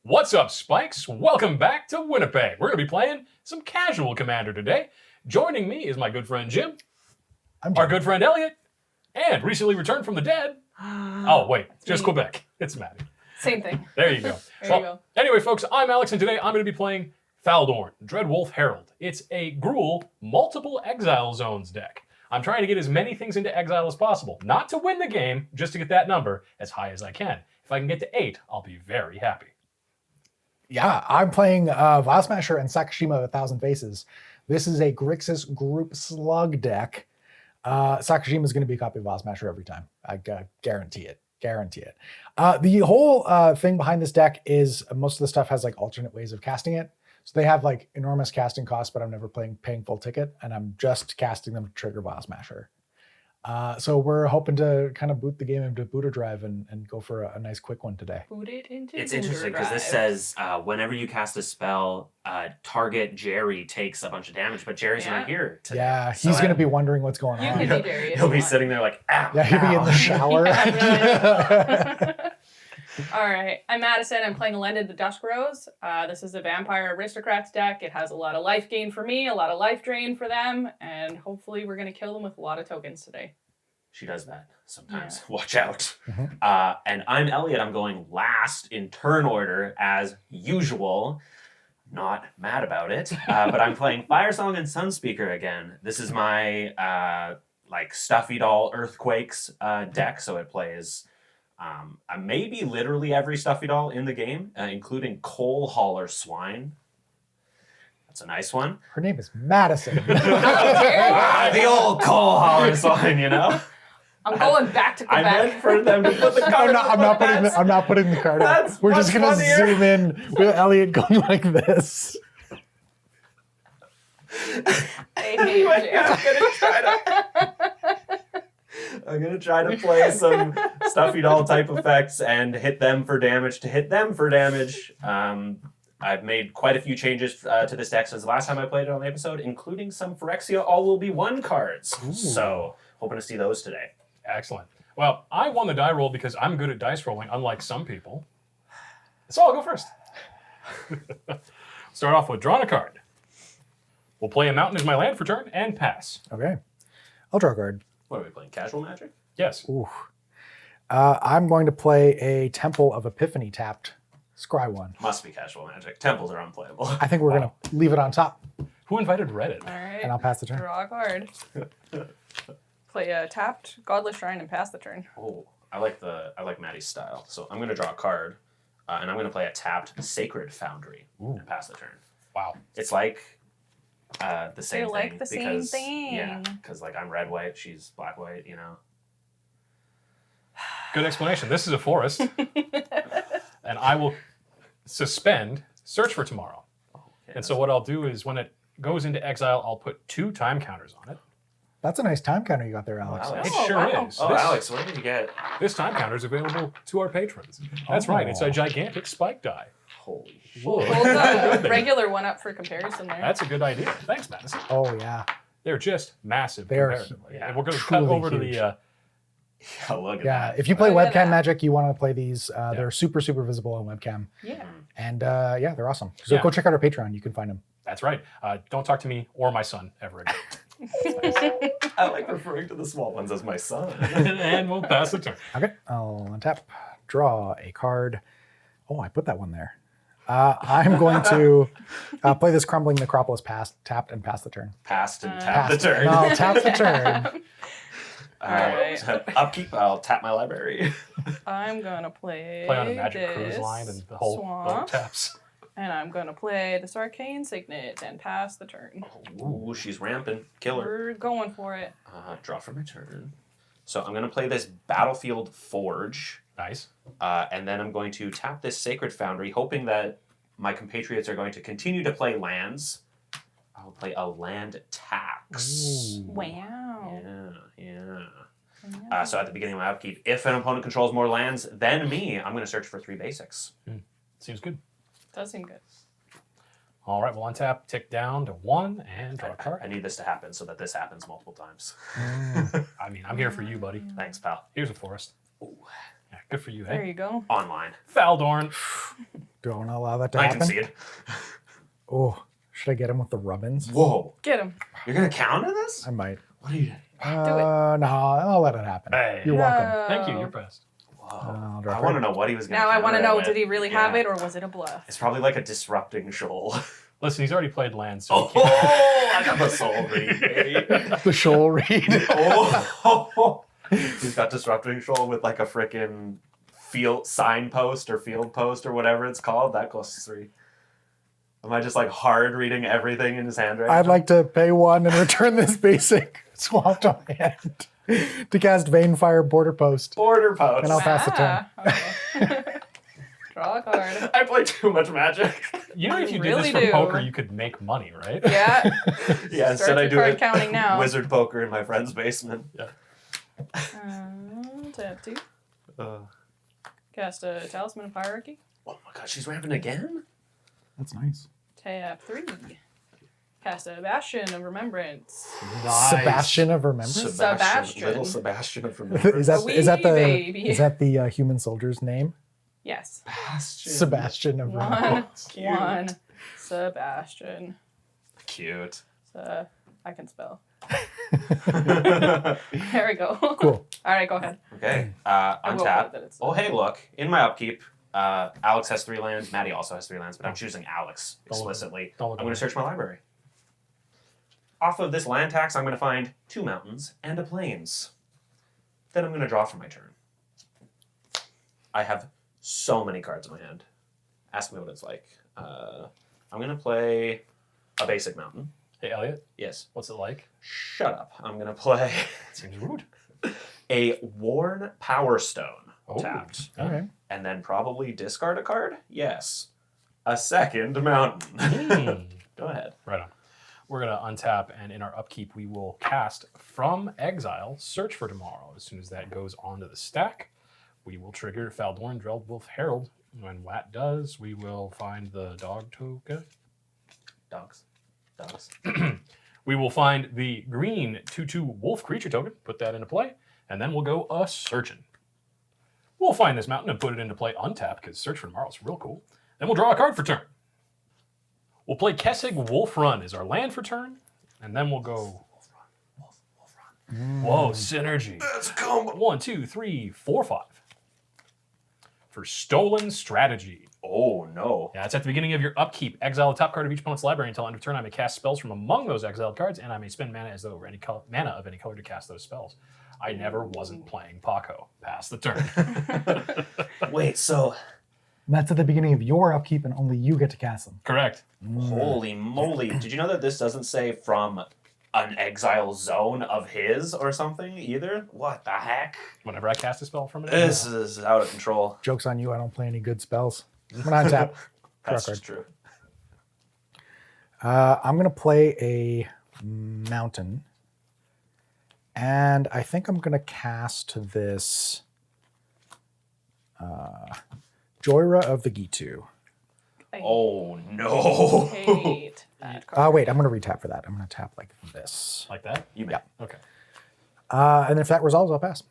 What's up, Spikes? Welcome back to Winnipeg. We're going to be playing some casual Commander today. Joining me is my good friend Jim, our good friend Elliot, and recently returned from the dead. Oh, wait, just Quebec. It's Maddie. Same thing. There you go. There you go. Anyway, folks, I'm Alex, and today I'm going to be playing Faldorn, Dreadwolf Herald. It's a Gruul multiple exile zones deck. I'm trying to get as many things into exile as possible. Not to win the game, just to get that number as high as I can. If I can get to 8, I'll be very happy. Yeah, I'm playing Vial Smasher and Sakashima of 1,000 Faces. This is a Grixis group slug deck. Sakashima is going to be a copy of Vial Smasher every time. I guarantee it. Guarantee it. The whole thing behind this deck is most of the stuff has like alternate ways of casting it. So they have like enormous casting costs, but I'm never paying full ticket, and I'm just casting them to trigger Vial Smasher. So we're hoping to kind of boot the game into Booter Drive and go for a nice quick one today. Boot it into It's Booter interesting because this Drive. says whenever you cast a spell, target Jerry takes a bunch of damage, but Jerry's not here today. Yeah, So he's going to be wondering what's going You on. can be Jerry if He'll you be want. sitting there like, ow, Yeah, he'll be in the shower. All right, I'm Madison. I'm playing Elenda the Dusk Rose. This is a Vampire Aristocrats deck. It has a lot of life gain for me, a lot of life drain for them, and hopefully we're going to kill them with a lot of tokens today. She does that sometimes. Watch out. And I'm Elliot. I'm going last in turn order as usual. Not mad about it. But I'm playing Firesong and Sunspeaker again. This is my like Stuffy Doll Earthquakes deck. So it plays maybe literally every Stuffy Doll in the game, including Coal Hauler Swine. That's a nice one. Her name is Madison. The old Coal Hauler Swine, you know? I'm going back to I Quebec. meant for them to put the card I'm not putting the card out. That's We're just much gonna funnier. zoom in with Elliot going like this. I hate you. I'm gonna try to play some Stuffy Doll type effects and hit them for damage to hit them for damage. I've made quite a few changes to this deck since the last time I played it on the episode, including some Phyrexia All Will Be One cards. Ooh. So hoping to see those today. Excellent. Well, I won the die roll because I'm good at dice rolling, unlike some people. So I'll go first. Start off with drawing a card. We'll play a mountain as my land for turn and pass. Okay. I'll draw a card. What are we playing? Casual Magic? Yes. Ooh. I'm going to play a Temple of Epiphany tapped. Scry one. Must be Casual Magic. Temples are unplayable. I think we're going to leave it on top, Who invited Reddit? All right. and I'll pass the turn. Draw a card. Play a tapped Godless Shrine and pass the turn. Oh, I like Maddie's style. So I'm gonna draw a card, and I'm gonna play a tapped Sacred Foundry and pass the turn. Wow. It's like the same thing. like the same because, thing. Yeah, because like I'm red white, she's black white. You know. Good explanation. This is a forest. And I will suspend search for tomorrow. Okay, And so what I'll do is when it goes into exile, I'll put 2 time counters on it. That's a nice time counter you got there, Alex. Alex. It Oh, sure wow. is. Oh, this, Alex, what did you get? this time counter is available to our patrons. That's right. It's a gigantic spike die. Holy shit! Whoa. Hold the regular one up for comparison there. That's a good idea. Thanks, Madison. Oh, yeah. They're just massive They're comparatively. yeah, And we're going to cut truly over to huge. the... Yeah, look at Yeah, that. if you play Look at webcam that. magic, you want to play these. They're super, super visible on webcam. Yeah. And yeah, they're awesome. So Yeah. go check out our Patreon. You can find them. That's right. Don't talk to me or my son ever again. I like referring to the small ones as my son. And we'll pass the turn. Okay, I'll untap, draw a card. Oh, I put that one there. I'm going to play this Crumbling Necropolis tapped and pass the turn. Passed and tapped the Passed. turn. And I'll tap the turn. Alright. Upkeep. I'll tap my library. I'm gonna play. Play on a Magic Cruise this line and the whole boat swamp, taps. and I'm gonna play this Arcane Signet and pass the turn. Ooh, she's ramping. Killer. We're going for it. Draw for my turn. So I'm going to play this Battlefield Forge, Nice. and then I'm going to tap this Sacred Foundry, hoping that my compatriots are going to continue to play lands. I'll play a land tax. Wow. Yeah. So at the beginning of my upkeep, if an opponent controls more lands than me, I'm going to search for 3 basics. Seems good. Does seem good. All right, we'll untap, tick down to 1, and draw a card. I need this to happen so that this happens multiple times. I mean, I'm here for you, buddy. Thanks, pal. Here's a forest. Ooh. Yeah, good for you, There eh? you go. Online. Faldorn. Don't allow that to I happen. concede. Oh, should I get him with the rubbins? Whoa. Get him. You're going to counter this? I might. What are you doing? No, I'll let it happen. Hey. You're welcome. Thank you. You're best. Whoa. drop I it. want to know what he was going to Now I want to know, with. did he really have Yeah. it or was it a bluff? It's probably like a disrupting shoal. Listen, he's already played land, so Oh, he can't. I got the soul read, baby. The shoal read. Oh, he's got disrupting shoal with like a freaking field signpost or field post or whatever it's called. That costs 3. Am I just like hard reading everything in his handwriting? I'd like to pay 1 and return this basic swamp to my hand to cast Vanefire Border Post. Border post. And I'll pass the turn. Okay. Draw a card. I play too much magic. You know, if you Really did this for do. poker, you could make money, right? Yeah. Yeah, instead Start I your do card it counting now. wizard poker in my friend's basement. Tap 2. Uh, Cast a Talisman of Hierarchy. oh my god, she's ramping again? That's nice. Tap 3. Cast a Bastion of Remembrance. Nice. Sebastian of Remembrance? Sebastian. Little Sebastian of Remembrance. is that the baby. is that the human soldier's name? Yes. Sebastian. Sebastian of Remembrance. One. Sebastian. Cute. I can spell. There we go. Cool. All right, go ahead. Okay, I will untap. put that it's- Oh, hey, look. In my upkeep, Alex has 3 lands. Maddie also has 3 lands, but I'm choosing Alex explicitly. Don't look I'm going at to search my library. Off of this land tax, I'm going to find 2 mountains and a plains. Then I'm going to draw for my turn. I have so many cards in my hand. Ask me what it's like. I'm going to play a basic mountain. Hey, Elliot, Yes. what's it like? Shut up. I'm going to play Seems rude. a Worn Power Stone Oh. tapped. Okay. And then probably discard a card? Yes. A second mountain. Hmm. Go ahead. Right on. We're going to untap, and in our upkeep, we will cast from Exile, Search for Tomorrow. As soon as that goes onto the stack, we will trigger Faldorn, Dreadwolf Herald. When that does, we will find the dog token. Dogs. We will find the green 2/2 wolf creature token, put that into play, and then we'll go searching. We'll find this mountain and put it into play untapped because Search for Tomorrow is real cool. Then we'll draw a card for turn. We'll play Kessig Wolf Run as our land for turn, and then we'll go. Whoa, synergy. Let's go. 1, 2, 3, 4, 5. For Stolen Strategy. Oh, no. Yeah, it's at the beginning of your upkeep. Exile the top card of each opponent's library until end of turn. I may cast spells from among those exiled cards, and I may spend mana as though any mana of any color to cast those spells. I never wasn't playing Paco. Pass the turn. Wait, so... That's at the beginning of your upkeep, and only you get to cast them. Correct. Holy moly. Did you know that this doesn't say from an exile zone of his or something either? What the heck? Whenever I cast a spell from it. This is out of control. Joke's on you, I don't play any good spells. When I tap, draw a That's card. true. I'm going to play a mountain. And I think I'm going to cast this Joyra of the Gitu. I Oh, no. hate that card. Wait, I'm going to retap for that. I'm going to tap like this. Like that? You may. Yeah. Okay. And if that resolves, I'll pass.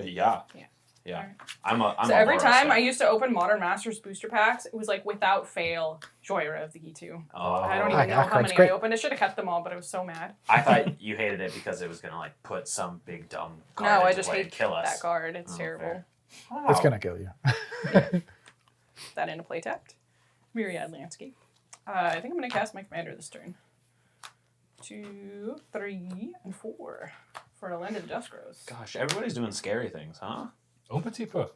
Yeah. Yeah. Yeah. I'm So a every Laura time I fan. used to open Modern Masters booster packs, it was like without fail Joyra of the Gitu. Oh. I don't Ah, even know that how card's many great. I opened. I should have kept them all, but I was so mad. I thought you hated it because it was going to like put some big dumb card No, I into just play hate and kill us. that card. It's Oh, terrible. fair. It's Wow. going to kill you. That into play tapped. Myriad Landscape. I think I'm going to cast my commander this turn. 2, 3, and 4 for an Elenda Dust Rose. Gosh, everybody's doing scary things, huh? Oh, petit peu.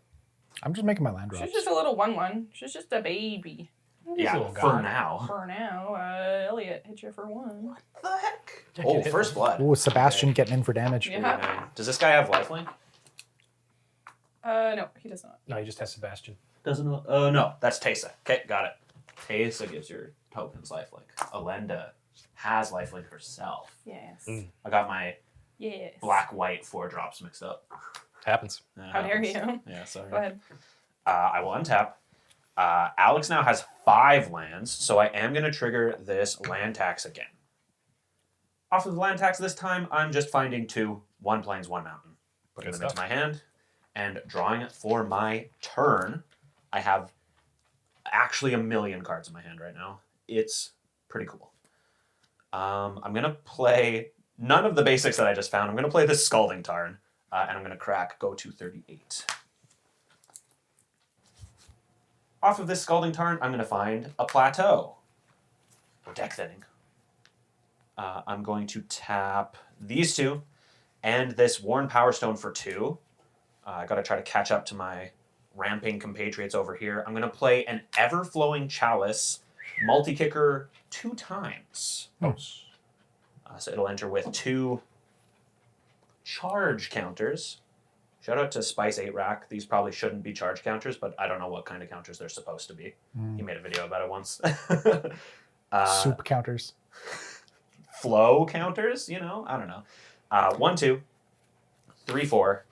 I'm just making my land drops. She's just a little 1/1. She's just a baby. Yeah, little for guy. now. For now, Elliot hit you for 1. What the heck? Yeah, Oh, get hit first blood. Ooh, Sebastian getting in for damage. Yeah. Okay. Does this guy have lifelink? No, he does not. No, he just has Sebastian. Doesn't. No, that's Teysa. Okay, got it. Teysa gives your tokens lifelink. Elenda has lifelink herself. Yes. Mm. I got my Yes. black-white 4-drops mixed up. Happens. That How dare happens. you? Yeah, sorry. Go ahead. I will untap. Alex now has 5 lands, so I am going to trigger this land tax again. Off of the land tax this time, I'm just finding 2, 1 plains, 1 mountain. Putting Good them into stuff. my hand and drawing it for my turn. I have actually a million cards in my hand right now. It's pretty cool. I'm going to play none of the basics that I just found. I'm going to play this Scalding Tarn, and I'm going to go to 38. Off of this Scalding Tarn, I'm going to find a plateau. Or deck thinning. I'm going to tap these two and this Worn Power Stone for 2. I got to try to catch up to my ramping compatriots over here. I'm going to play an Ever-Flowing Chalice multi-kicker 2 times. So it'll enter with 2 charge counters. Shout out to Spice 8 Rack. These probably shouldn't be charge counters, but I don't know what kind of counters they're supposed to be. He made a video about it once. Soup counters. Flow counters, you know? I don't know. 1, 2, 3, 4.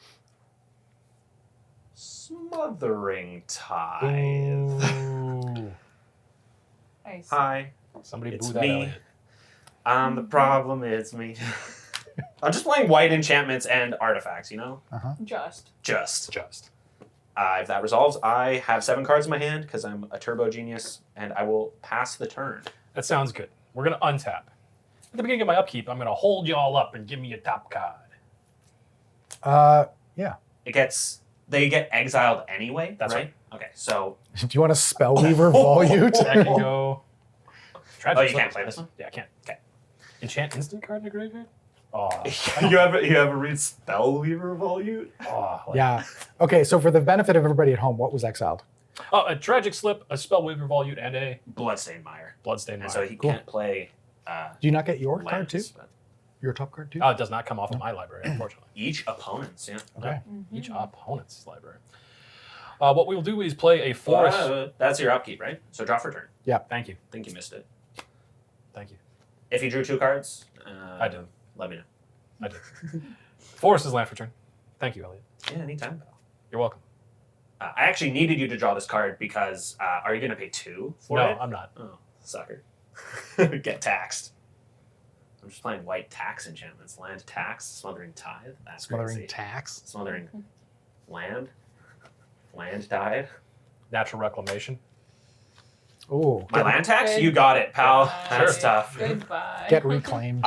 Smothering Tithe. Ooh. Nice. Hi. Somebody It's boo that me. Elliot. The problem is me. I'm just playing white enchantments and artifacts, you know? Just. Just. If that resolves, I have 7 cards in my hand because I'm a turbo genius, and I will pass the turn. That sounds good. We're going to untap. At the beginning of my upkeep, I'm going to hold you all up and give me a top card. Yeah. They get exiled anyway, That's right? Okay, so... Do you want a Spellweaver Volute? That can go... Tragic Oh, you Slip. can't play this one? Yeah, I can't. Okay. Enchant instant card in the graveyard? Oh. you ever read Spellweaver Volute? Oh, like- Yeah. Okay, so for the benefit of everybody at home, what was exiled? Oh, a Tragic Slip, a Spellweaver Volute, and a Bloodstained Mire. Bloodstained And Mire. so he Cool. can't play Do you not get your card too? lands, but Your top card too? Oh, it does not come off of my library, unfortunately. each opponent's, yeah. Okay. Each opponent's library. What we will do is play a forest. That's your upkeep, right? So draw for turn. Thank you. I think you missed it. Thank you. If you drew 2 cards, I did. Let me know. I did. Forest is land for turn. Thank you, Elliot. Yeah, anytime, pal. You're welcome. I actually needed you to draw this card because are you going to pay 2 for No, it? I'm not. Oh, sucker. Get taxed. I'm just playing white tax enchantments. Land tax, Smothering Tithe. That's Smothering crazy. tax. Smothering land. Land Tithe. Natural Reclamation. Ooh. My land tax? You got it, pal. That's Sure. tough. Goodbye. Get reclaimed.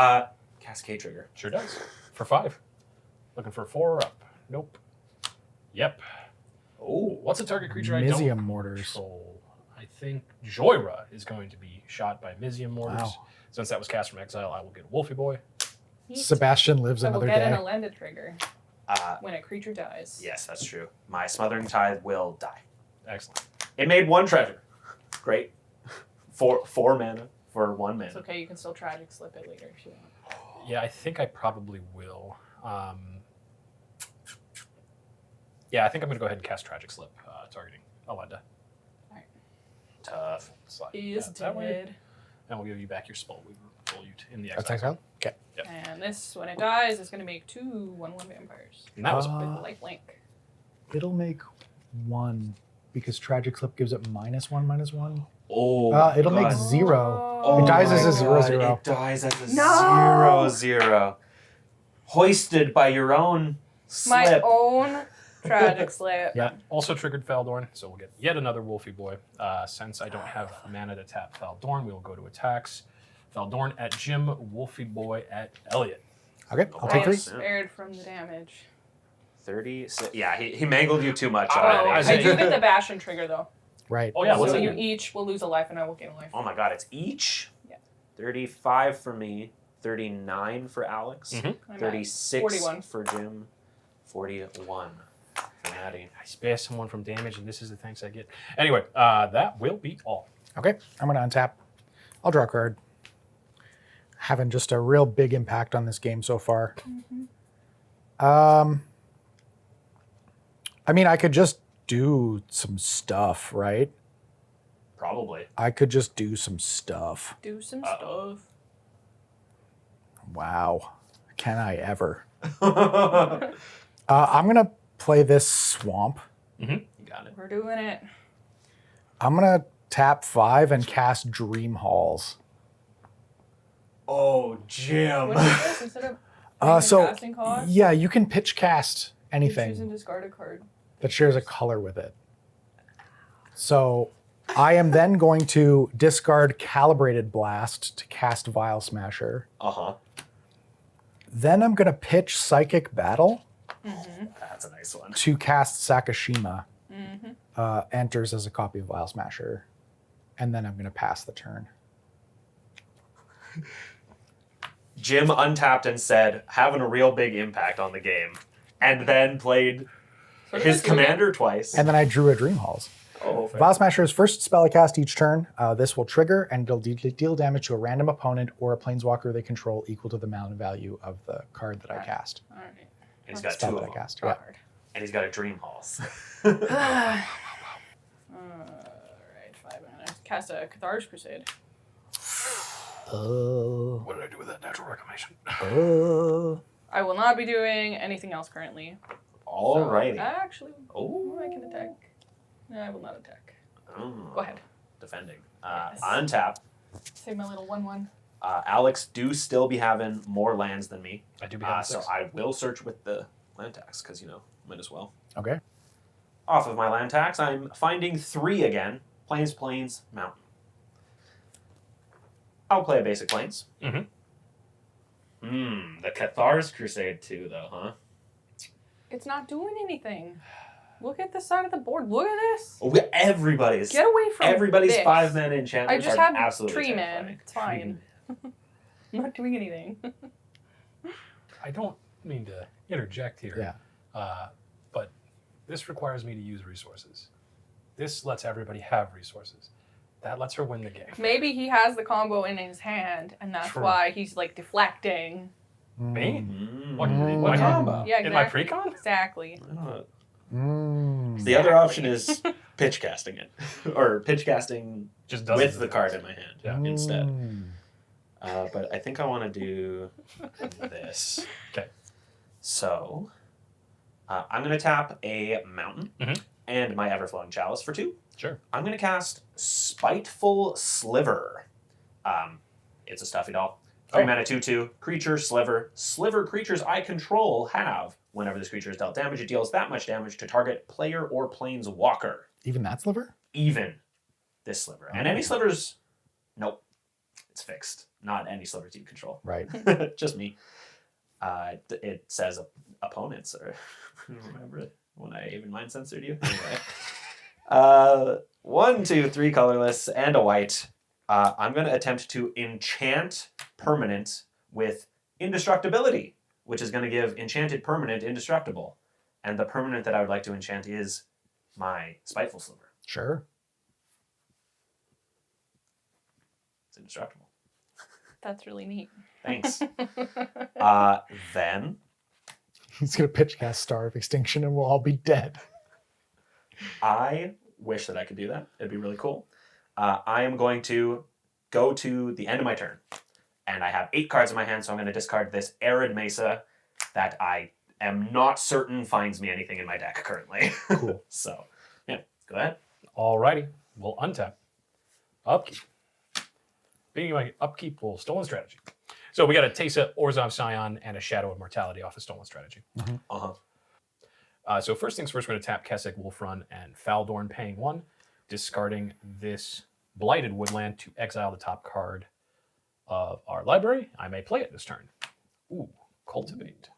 Cascade Trigger. Sure does. For 5. Looking for 4 or up. Nope. Yep. Oh, What's a target creature I Misium don't Mortars. control? I think Joyra is going to be shot by Misium Mortars. Wow. Since that was cast from exile, I will get Wolfie Boy. Sebastian lives I will another get an day. Elenda trigger when a creature dies. yes, that's true. My Smothering Tithe will die. Excellent. It made 1 treasure. Great. 4 mana for 1 mana. It's okay, you can still tragic slip it later if you want. Yeah, I think I probably will. Yeah, I think I'm going to go ahead and cast Tragic Slip, targeting Elenda. Tough. Slide Is that way, dead. and we'll give you back your Spellweaver Volute in the That's exile. exiled? Okay. Yep. And this, when it dies, is going to make 2 1/1 vampires And that was with Uh, lifelink. It'll make 1 because Tragic Slip gives it -1/-1. Oh, It'll make God. 0. Oh It dies as my a 0/0. God, It dies as a No! 0/0. Hoisted by your own My slip. own tragic slip. Yeah. Also triggered Faldorn, so we'll get yet another Wolfie Boy. Since I don't have mana to tap Faldorn, we will go to attacks. Faldorn at Jim, Wolfie Boy at Elliot. Okay, I'll I take am 3. spared from the damage. 36. Yeah, he mangled you too much Oh, already. I do get the Bastion trigger though. Right. Oh yeah, what's So it? you each will lose a life and I will gain a life. Oh my God, it's each? Yeah. 35 for me, 39 for Alex, Mhm. I'm at 36 41. for Jim, 41 for Maddie. I spare someone from damage, and this is the thanks I get. Anyway, that will be all. Okay, I'm going to untap. I'll draw a card. Having just a real big impact on this game so far. I mean, I could just do some stuff, right? Probably. I could just do some stuff. Do some Uh-oh. stuff. Wow. Can I ever? You I'm going to play this swamp. got it. We're doing it. I'm going to tap 5 and cast Dream Halls. Oh, Jim. What is this? Instead of putting So, the casting cost, yeah, you can pitch cast you choose and anything discard a card. that shares a color with it. So I am then going to discard Calibrated Blast to cast Vial Smasher. Uh-huh. Then I'm going to pitch Psychic Battle That's a nice one. to cast Sakashima. Enters as a copy of Vial Smasher. And then I'm going to pass the turn. Jim untapped and said, having a real big impact on the game. And then played his commander twice. And then I drew a Dream Halls. Oh, fair. Vial Smasher's first spell I cast each turn. This will trigger and it'll deal damage to a random opponent or a planeswalker they control equal to the mana value of the card that I cast. All right. And he's got Spell two that of I them. cast. Yeah. And he's got a Dream Halls. All right, 5 mana. Cast a Cathar's Crusade. What did I do with that natural reclamation? I will not be doing anything else currently. Alrighty. So, actually, Oh. I can attack. No, I will not attack. Oh. Go ahead. Defending. Yes. Untap. Save my little 1/1. Alex do still be having more lands than me. I do behind So 6. I will search with the land tax, because, might as well. Okay. Off of my land tax, I'm finding 3 again. Plains, mountain. I'll play a basic plains. Mhm. The Cathar's Crusade too, though, huh? It's not doing anything. Look at the side of the board. Look at this. Oh, everybody's Get away from everybody's this. 5-mana enchantments I just are have absolutely Tree terrifying. Man. It's fine. I'm not doing anything. I don't mean to interject here. Yeah. But this requires me to use resources. This lets everybody have resources. That lets her win the game. Maybe he has the combo in his hand, and that's True. why he's like deflecting. Me? Mm. What Mm. combo? Yeah, In my exactly. pre-con? Exactly. The other option is pitch casting it, or pitch casting Just does with the card in my hand Yeah. instead. But I think I want to do this. Okay. So I'm going to tap a mountain Mhm. and my Everflowing Chalice for 2. Sure. I'm going to cast Spiteful Sliver. It's a stuffy doll. 3 mana 2/2. Creature, Sliver. Sliver creatures I control have. Whenever this creature is dealt damage, it deals that much damage to target player or planeswalker. Even that sliver? Even this sliver. And any slivers, nope. It's fixed. Not any slivers you control. Right. Just me. It says opponents, or remember when I even mind censored you? Anyway. 1, 2, 3 colorless and a white. I'm going to attempt to enchant permanent with indestructibility, which is going to give enchanted permanent indestructible. And the permanent that I would like to enchant is my Spiteful Sliver. Sure. It's indestructible. That's really neat. Thanks. Then He's going to pitch cast Star of Extinction and we'll all be dead. I wish that I could do that. It'd be really cool. I am going to go to the end of my turn. And I have 8 cards in my hand, so I'm going to discard this Arid Mesa that I am not certain finds me anything in my deck currently. Cool. So, yeah, go ahead. Alrighty. We'll untap. Upkeep. Being my upkeep will Stolen Strategy. So we got a Teysa, Orzhov Scion, and a Shadow of Mortality off of Stolen Strategy. Uh-huh. So first things first, we're going to tap Kessig, Wolfrun, and Faldorn, paying 1, discarding this Blighted Woodland to exile the top card of our library. I may play it this turn. Ooh, Cultivate.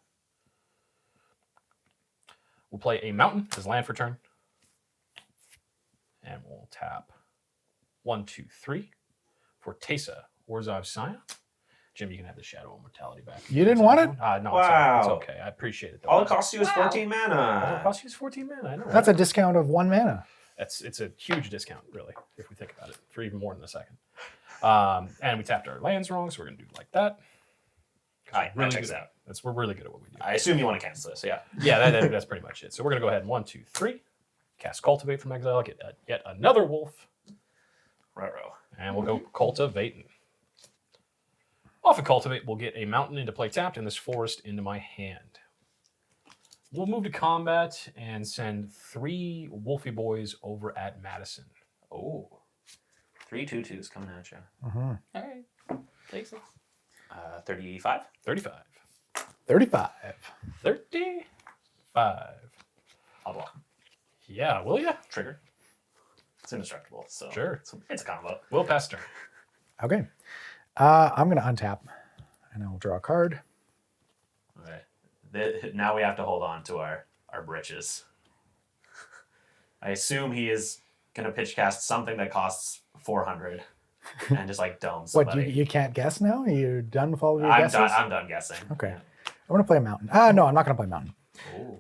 We'll play a Mountain as land for turn. And we'll tap 1, 2, 3 for Teysa, Orzhov Scion. Jim, you can have the Shadow of Mortality back. You didn't want it? No, Wow. it's okay. I appreciate it. Though. All it costs you is Wow. 14 All it mana. costs you is 14 mana. I know. That's right? a discount of 1 mana. It's a huge discount, really, if we think about it, for even more than a second. And we tapped our lands wrong, so we're going to do it like that. Alright, that checks good. out. We're really good at what we do. I assume you want to cancel this, yeah. Yeah, that's pretty much it. So we're going to go ahead and 1, 2, 3. Cast Cultivate from exile, get yet another wolf, Ruh-roh. and we'll go Cultivating. Off of Cultivate, we'll get a mountain into play tapped and this forest into my hand. We'll move to combat and send 3 Wolfie Boys over at Madison. Oh. 3 2/2s coming at you. Mm-hmm. All right. Take 6. 35. 35. 35. 35. I'll block. Yeah, will ya? Trigger. it's indestructible. So Sure. it's a combo. Will pass turn. Okay. I'm going to untap, and I'll draw a card. Okay. Now we have to hold on to our britches. I assume he is going to pitch cast something that costs 400 and just like dome somebody. What, you can't guess now? You're done with all of your I'm guesses? done. I'm done guessing. Okay. Yeah. I want to play a mountain. No, I'm not going to play mountain. Ooh.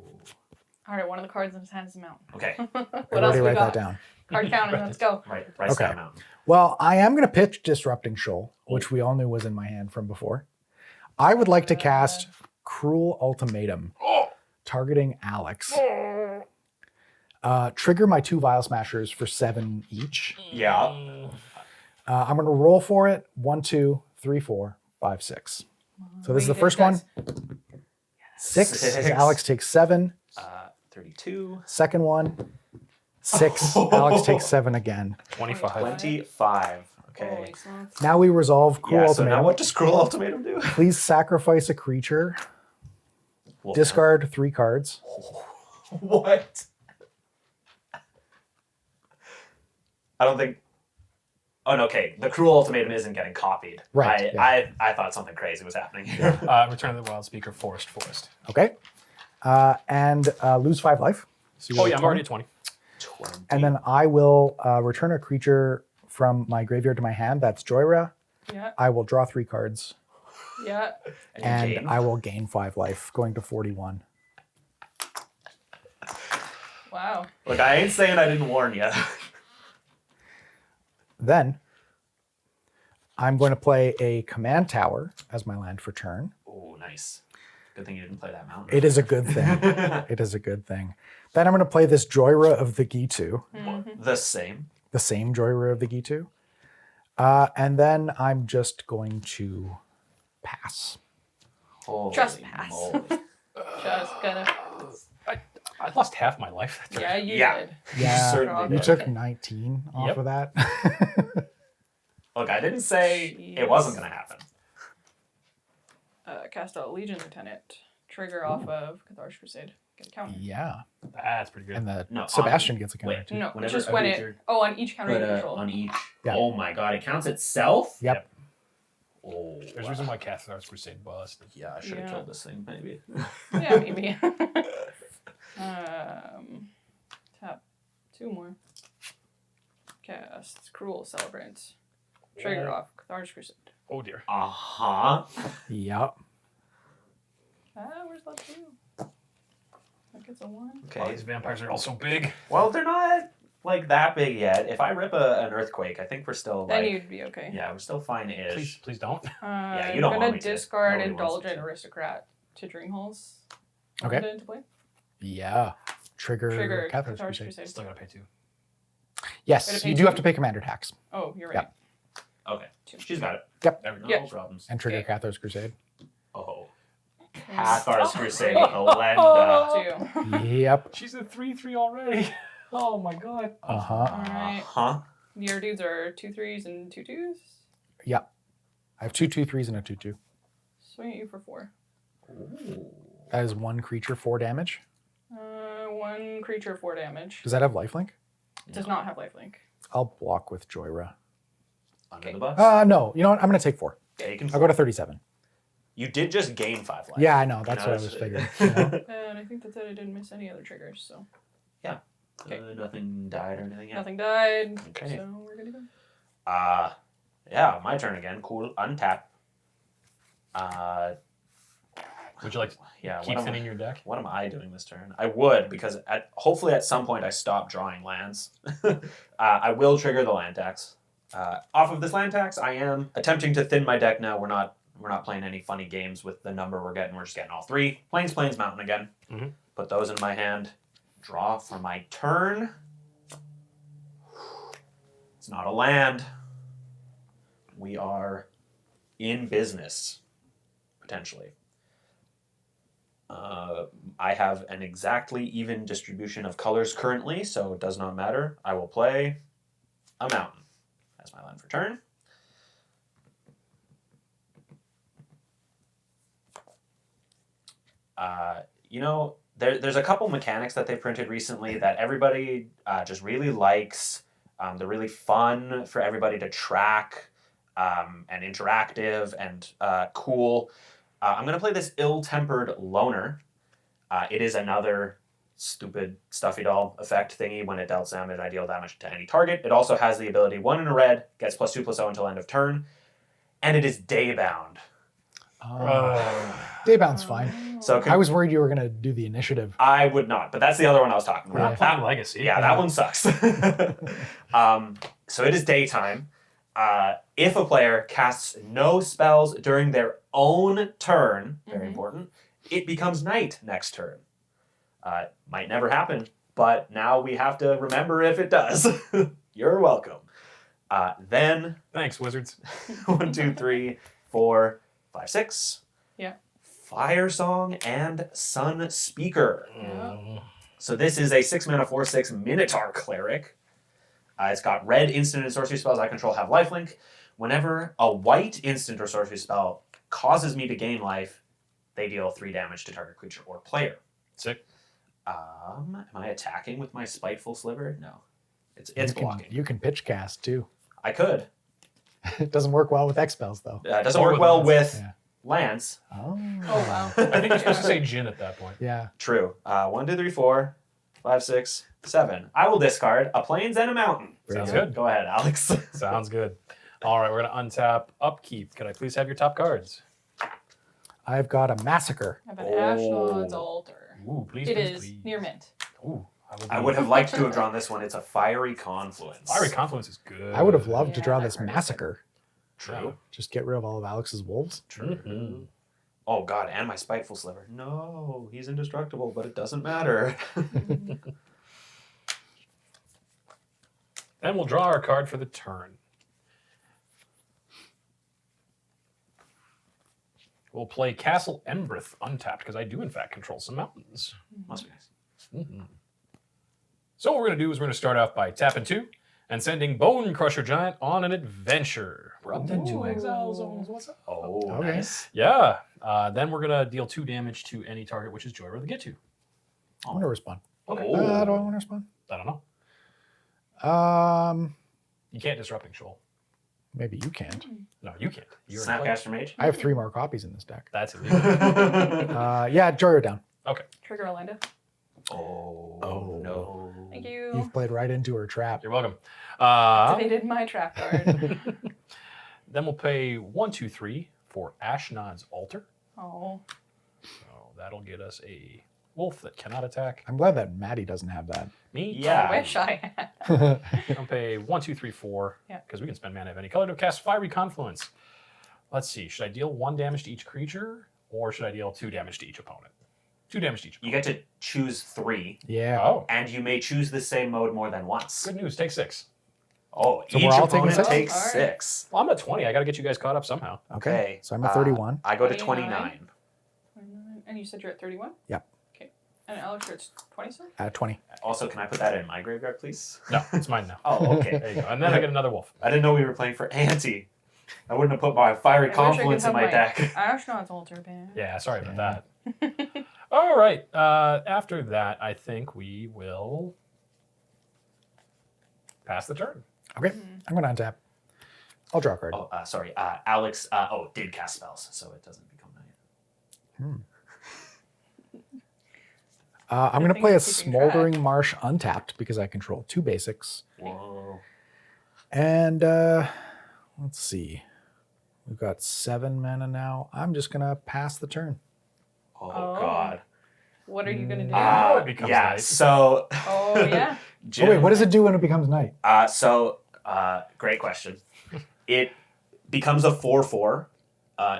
All right, one of the cards in his hand is a mountain. Okay. What else Everybody we write got? that down. Card counting, let's go. Right. Okay. Down mountain. Well, I am going to pitch Disrupting Shoal, which we all knew was in my hand from before. I would like to cast Cruel Ultimatum, targeting Alex. Trigger my 2 Vial Smashers for 7 each. Yeah. I'm going to roll for it. 1, 2, 3, 4, 5, 6. So this is the first one. 6, as Alex takes 7. 32. Second one, 6. Alex takes 7 again. 25. 25. Okay. Holy smokes. Now we resolve Cruel Yeah, so Ultimatum. now what does Cruel Ultimatum do? Please sacrifice a creature. Wolf Discard 3 cards. What? I don't think. Oh no, okay. The Cruel Ultimatum isn't getting copied. Right, I thought something crazy was happening here. Return of the Wild Speaker, Forest. Okay. And lose 5 life. So you're Oh, yeah, I'm already at at 20. 20. And then I will return a creature from my graveyard to my hand. That's Joyra. Yeah, I will draw 3 cards. yeah. And gain. I will gain 5 life, going to 41. Wow. Look, I ain't saying I didn't warn you. Then I'm going to play a command tower as my land for turn. Oh, nice. Good thing you didn't play that mountain. It is a good thing. It is a good thing. Then I'm going to play this Joyra of the Gitu, The same. the same Joyra of the Gitu. And then I'm just going to pass. Holy Just pass. moly. Just gonna. I lost half my life. That turn. Yeah, you Yeah. did. Yeah, certainly you did. took 19 off Yep. of that. Look, I didn't say it wasn't going to happen. Cast out Legion Lieutenant. Trigger off of Cathar's Crusade. Get a counter. Yeah. That's pretty good. And the No, Sebastian gets a counter wait. too. No, it's Whenever just a when creature- it. Oh, on each counter you control. on each. Yeah. Oh my god, it counts itself? Yep. Oh. There's a reason why Cathar's Crusade bust. Yeah, I should have Yeah. killed this thing, maybe. Yeah, maybe. Tap 2 more. Cast Cruel Celebrant. Trigger off Cathar's Crusade. Oh dear. Uh-huh. Yep. Where's that 2? That gets a 1. Oh, Okay. these vampires are all so big. Well, they're not like that big yet. If I rip an earthquake, I think we're still Then like you'd be okay. yeah, we're still fine-ish. Please don't. Yeah, you I'm don't want gonna me to. discard Nobody wants Indulgent to. Aristocrat to Dreamholes. Okay. Put it into play. Yeah. Trigger Trigger Cathar's Cathar's Crusade. Crusade. Still gotta pay 2. Yes, Gotta you pay do 2? have to pay commander tax. Oh, you're right. Yep. Okay. 2. She's got it. There we go. No Yeah. problems. And trigger Okay. Cathar's Crusade. Oh. Mm. Cathar's Crusade, Elenda. 2. Yep. She's a 3/3 already. Oh my god. Uh-huh. Alright. Huh? Your dudes are 2 3s and 2 2s. Yep. I have 2 2/3s and a 2/2. Swing at you for 4. Ooh. That is 1 creature, 4 damage. 1 creature, 4 damage. Does that have lifelink? It does not have lifelink. I'll block with Joyra. Under the bus? No. You know what? I'm going to take 4. Taken I'll go to 37. You did just gain 5 life. Yeah, I know. That's You what I know, was it's- figuring. You know? And I think that's it. I didn't miss any other triggers, so Okay. Nothing died or anything yet. nothing died. Okay. So we're good to go. Yeah, my turn again. Cool. Untap. Would you like to Yeah. keep thinning your deck? What am I doing this turn? I would, because hopefully at some point I stop drawing lands. I will trigger the land tax. Off of this land tax, I am attempting to thin my deck now. We're not playing any funny games with the number we're getting. We're just getting all 3. Plains, mountain again. Mhm. Put those in my hand. Draw for my turn. It's not a land. We are in business, potentially. I have an exactly even distribution of colors currently, so it does not matter. I will play a mountain as my land for turn. There's a couple mechanics that they printed recently that everybody just really likes. They're really fun for everybody to track and interactive and cool. I'm going to play this Ill-Tempered Loner. It is another stupid stuffy doll effect thingy. When it deals damage, I deal damage to any target. It also has the ability 1 in a red, gets +2/+0 until end of turn, and it is day-bound. Daybound's fine. So I was worried you were going to do the initiative. I would not, but that's the other one I was talking We're not about. playing Legacy. Yeah, that one sucks. So it is daytime. If a player casts no spells during their own turn, very important, it becomes night next turn. Might never happen, but now we have to remember if it does. You're welcome. Then Thanks, Wizards. 1, 2, 3, 4, 5, 6. Yeah. Firesong and Sun Speaker. Yeah. So this is a 6-mana 4/6 Minotaur Cleric. It's got red instant and sorcery spells I control have lifelink. Whenever a white instant or sorcery spell causes me to gain life, they deal 3 damage to target creature or player. Sick. Am I attacking with my Spiteful Sliver? No. It's blocking. You can pitch cast too. I could. It doesn't work well with X spells though. It doesn't Or work with well Lance. with Yeah. Lance. Oh. Oh, wow. I think you're supposed to say Jin at that point. Yeah. True. 1, 2, 3, 4, 5, 6, 7. I will discard a plains and a mountain. Sounds good. Go ahead, Alex. Sounds good. All right, we're going to untap Upkeep. Could I please have your top cards? I've got a Massacre. I have an Ashnod's Altar. Ooh, please, It please, is please. near mint. Ooh, I would have liked to have drawn this one. It's a Fiery Confluence. Fiery Confluence is good. I would have loved to Yeah, draw that this card is good. Massacre. True. Just get rid of all of Alex's wolves. True. Mhm. Oh god, and my Spiteful Sliver. No, he's indestructible, but it doesn't matter. Then we'll draw our card for the turn. We'll play Castle Embrith untapped because I do in fact control some mountains. Must be nice. Mhm. So what we're going to do is we're going to start off by tapping 2 and sending Bone Crusher Giant on an adventure. We're up to 2 Ooh. exile zones. What's up? Oh, Okay. nice. Yeah. Then we're going to deal 2 damage to any target, which is Joyride the Get To. I want to respond. Okay. Oh. Do I want to respond? I don't know. You can't Disrupting Shoal. Maybe you can't. No, you can't. You're in play. Snapcaster Mage. I have 3 more copies in this deck. That's illegal. Yeah, Joyer down. Okay. Trigger Elenda. Oh, no. Thank you. You've played right into her trap. You're welcome. Activated my trap card. Then we'll pay 1, 2, 3 for Ashnod's Altar. Oh. So that'll get us a wolf that cannot attack I'm glad that Maddie doesn't have that. me. Yeah. I wish I had. I'll pay 1, 2, 3, 4. Yeah. Because we can spend mana of any color to cast Fiery Confluence. Let's see. Should I deal 1 damage to each creature, or should I deal 2 damage to each opponent? 2 damage to each You opponent. get to choose 3, Yeah. Oh, and you may choose the same mode more than once. good news. Take 6. Oh, So each we're all taking opponent 6? takes Alright. 6. Well, I'm at 20. I got to get you guys caught up somehow. Okay. So I'm at 31. I go to 29. 29. And you said you're at 31? Yep. Okay. And Alex, you're at 27? At 20. Also, can I put that in my graveyard, please? No, it's mine now. Oh, okay. There you go. And then I get another wolf. I didn't know we were playing for Ante. I wouldn't have put my Fiery I wish I could Confluence in have my deck. Ashnod's Altar back. Yeah, sorry about that. All right. After that, I think we will pass the turn. Okay. I'm going to untap. I'll draw a card. Oh, sorry. Alex, did cast spells, so it doesn't become night. I'm going to thing play a you're keeping track. Smoldering Marsh untapped because I control 2 basics. Whoa. And let's see. We've got 7 mana now. I'm just going to pass the turn. Oh, Oh. God. What are you going to do? Now it becomes yeah, night. so... Oh, yeah. Oh, wait, what does it do when it becomes night? Great question. It becomes a 4/4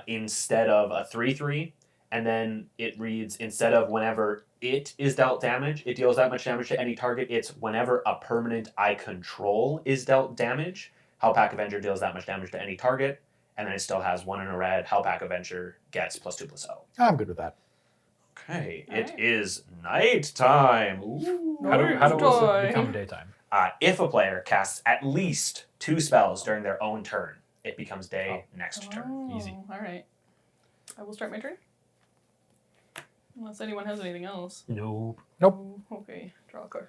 instead of a 3/3, and then it reads, instead of whenever it is dealt damage, it deals that much damage to any target. It's whenever a permanent I control is dealt damage, Howlpack Avenger deals that much damage to any target, and then it still has 1 in a red. Howlpack Avenger gets +2/+0. I'm good with that. Okay, Alright. it is night time. Ooh. How do Night it time. become daytime? If a player casts at least 2 spells during their own turn, it becomes day next turn. Oh, Easy. All right. I will start my turn. Unless anyone has anything else. Nope. Nope. Oh, okay. Draw a card.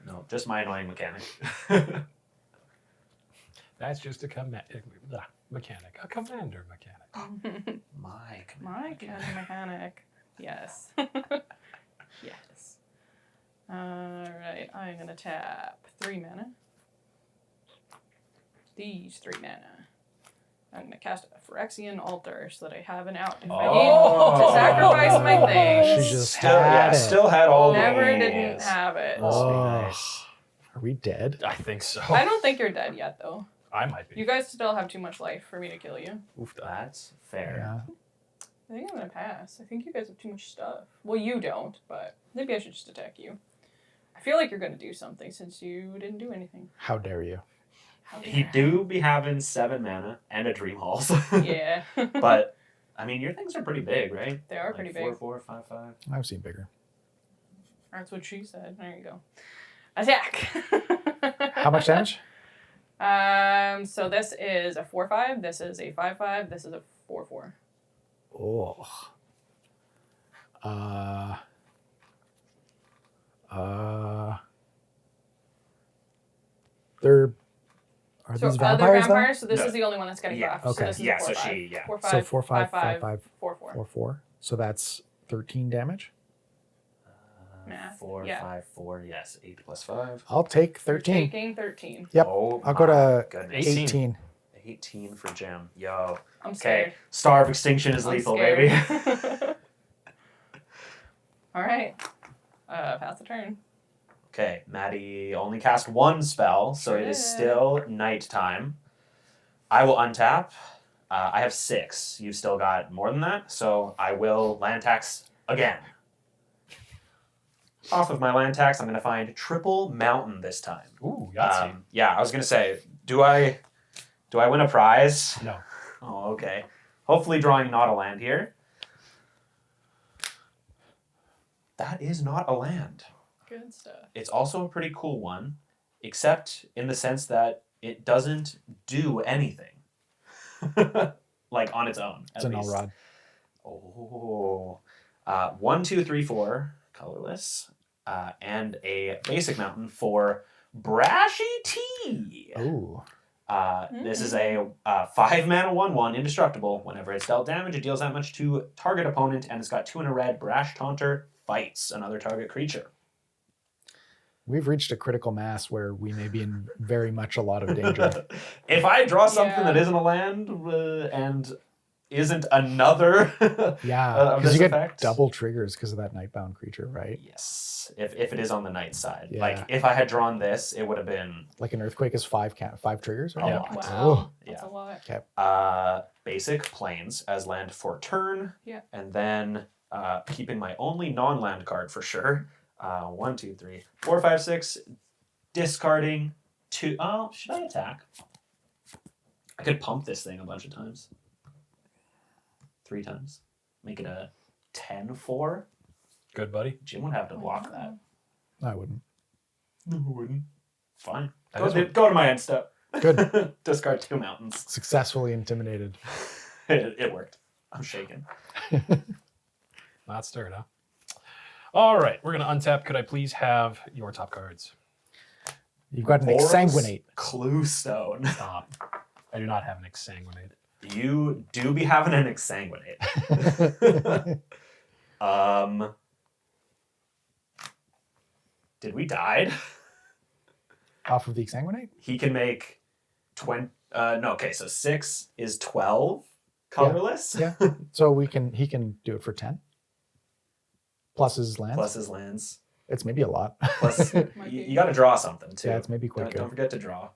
No, just my annoying mechanic. That's just a mechanic. A commander mechanic. My My commander mechanic. Yes. Yes. Alright, I'm gonna tap 3 mana. These 3 mana. I'm gonna cast a Phyrexian Altar so that I have an out if I need to sacrifice my things. She just still, had it. still had all Never these. didn't have it. Must be Oh. nice. Are we dead? I think so. I don't think you're dead yet, though. I might be. You guys still have too much life for me to kill you. Oof, That's fair. Yeah. I think I'm gonna pass. I think you guys have too much stuff. Well, you don't, but maybe I should just attack you. I feel like you're gonna do something since you didn't do anything. How dare you? How dare He do be having 7 mana and a Dream Halls. Yeah. But, I mean, your things are pretty big, right? They are pretty big. 4, 5, 5. I've seen bigger. That's what she said. There you go. Attack. How much damage? So this is a 4/5. This is a 5/5. This is a 4/4. Oh. They're are So these other vampires, vampires. So this No. is the only one that's getting Yeah. buffed. Okay. So this is Yeah, a so 4/5. she- yeah. 4/5. So 4, 5, 5/5, 5, 4/4. 4, 4. So that's 13 damage. Math, 4, yeah. 5, 4, yes. 8 plus 5. I'll take You're 13. taking 13. Yep. Oh, I'll go my to goodness. 18. 18 for Jim. Yo. I'm Okay. scared. Star of Extinction is I'm lethal, scared. baby. All right. Pass the turn. Okay, Maddie only cast 1 spell, so it is Sure. still nighttime. I will untap. I have 6. You've still got more than that, so I will land tax again. Off of my land tax, I'm going to find Triple Mountain this time. Ooh, Yahtzee. Yeah, I was going to say, do I win a prize? No. Oh, okay. Hopefully drawing not a land here. That is not a land. Good stuff. It's also a pretty cool one, except in the sense that it doesn't do anything. Like on its own. It's a null rod. Oh. 1, 2, 3, 4, colorless. And a basic mountain for Brashy Tea. Ooh. This is a 5 mana 1/1 indestructible. Whenever it's dealt damage, it deals that much to target opponent, and it's got 2 in a red. Brash Taunter fights another target creature. We've reached a critical mass where we may be in very much a lot of danger. If I draw something Yeah. that isn't a land and isn't another, Yeah, of because this you get effect. double triggers because of that nightbound creature, right? Yes, if it is on the night side. Yeah. Like if I had drawn this, it would have been Like an earthquake is 5 triggers, right? a Yeah. lot. Wow. Oh. That's Yeah. a lot. Basic plains as land for turn. Yeah. And then keeping my only non-land card for sure. 1, 2, 3, 4, 5, 6. Discarding 2. Oh, should I attack? I could pump this thing a bunch of times. 3 times. Make it a 10-4. Good, buddy. Jim would have to block that. I wouldn't. No, I wouldn't. Fine. That Go is to my end step. Good. Discard 2 mountains. Successfully intimidated. It worked. I'm shaking. Not stirred, huh? All right, we're going to untap. Could I please have your top cards? You've got an Boros exsanguinate. Clue Stone. Stop. I do not have an exsanguinate. You do be having an exsanguinate. Did we die? Off of the exsanguinate? He can make 20. No, okay, so 6 is 12 colorless. Yeah. So he can do it for 10. Plus his lands. Plus his lands. It's maybe a lot. Plus, Might you, be. got to draw something too. Yeah, it's maybe quite Don't good. forget to draw.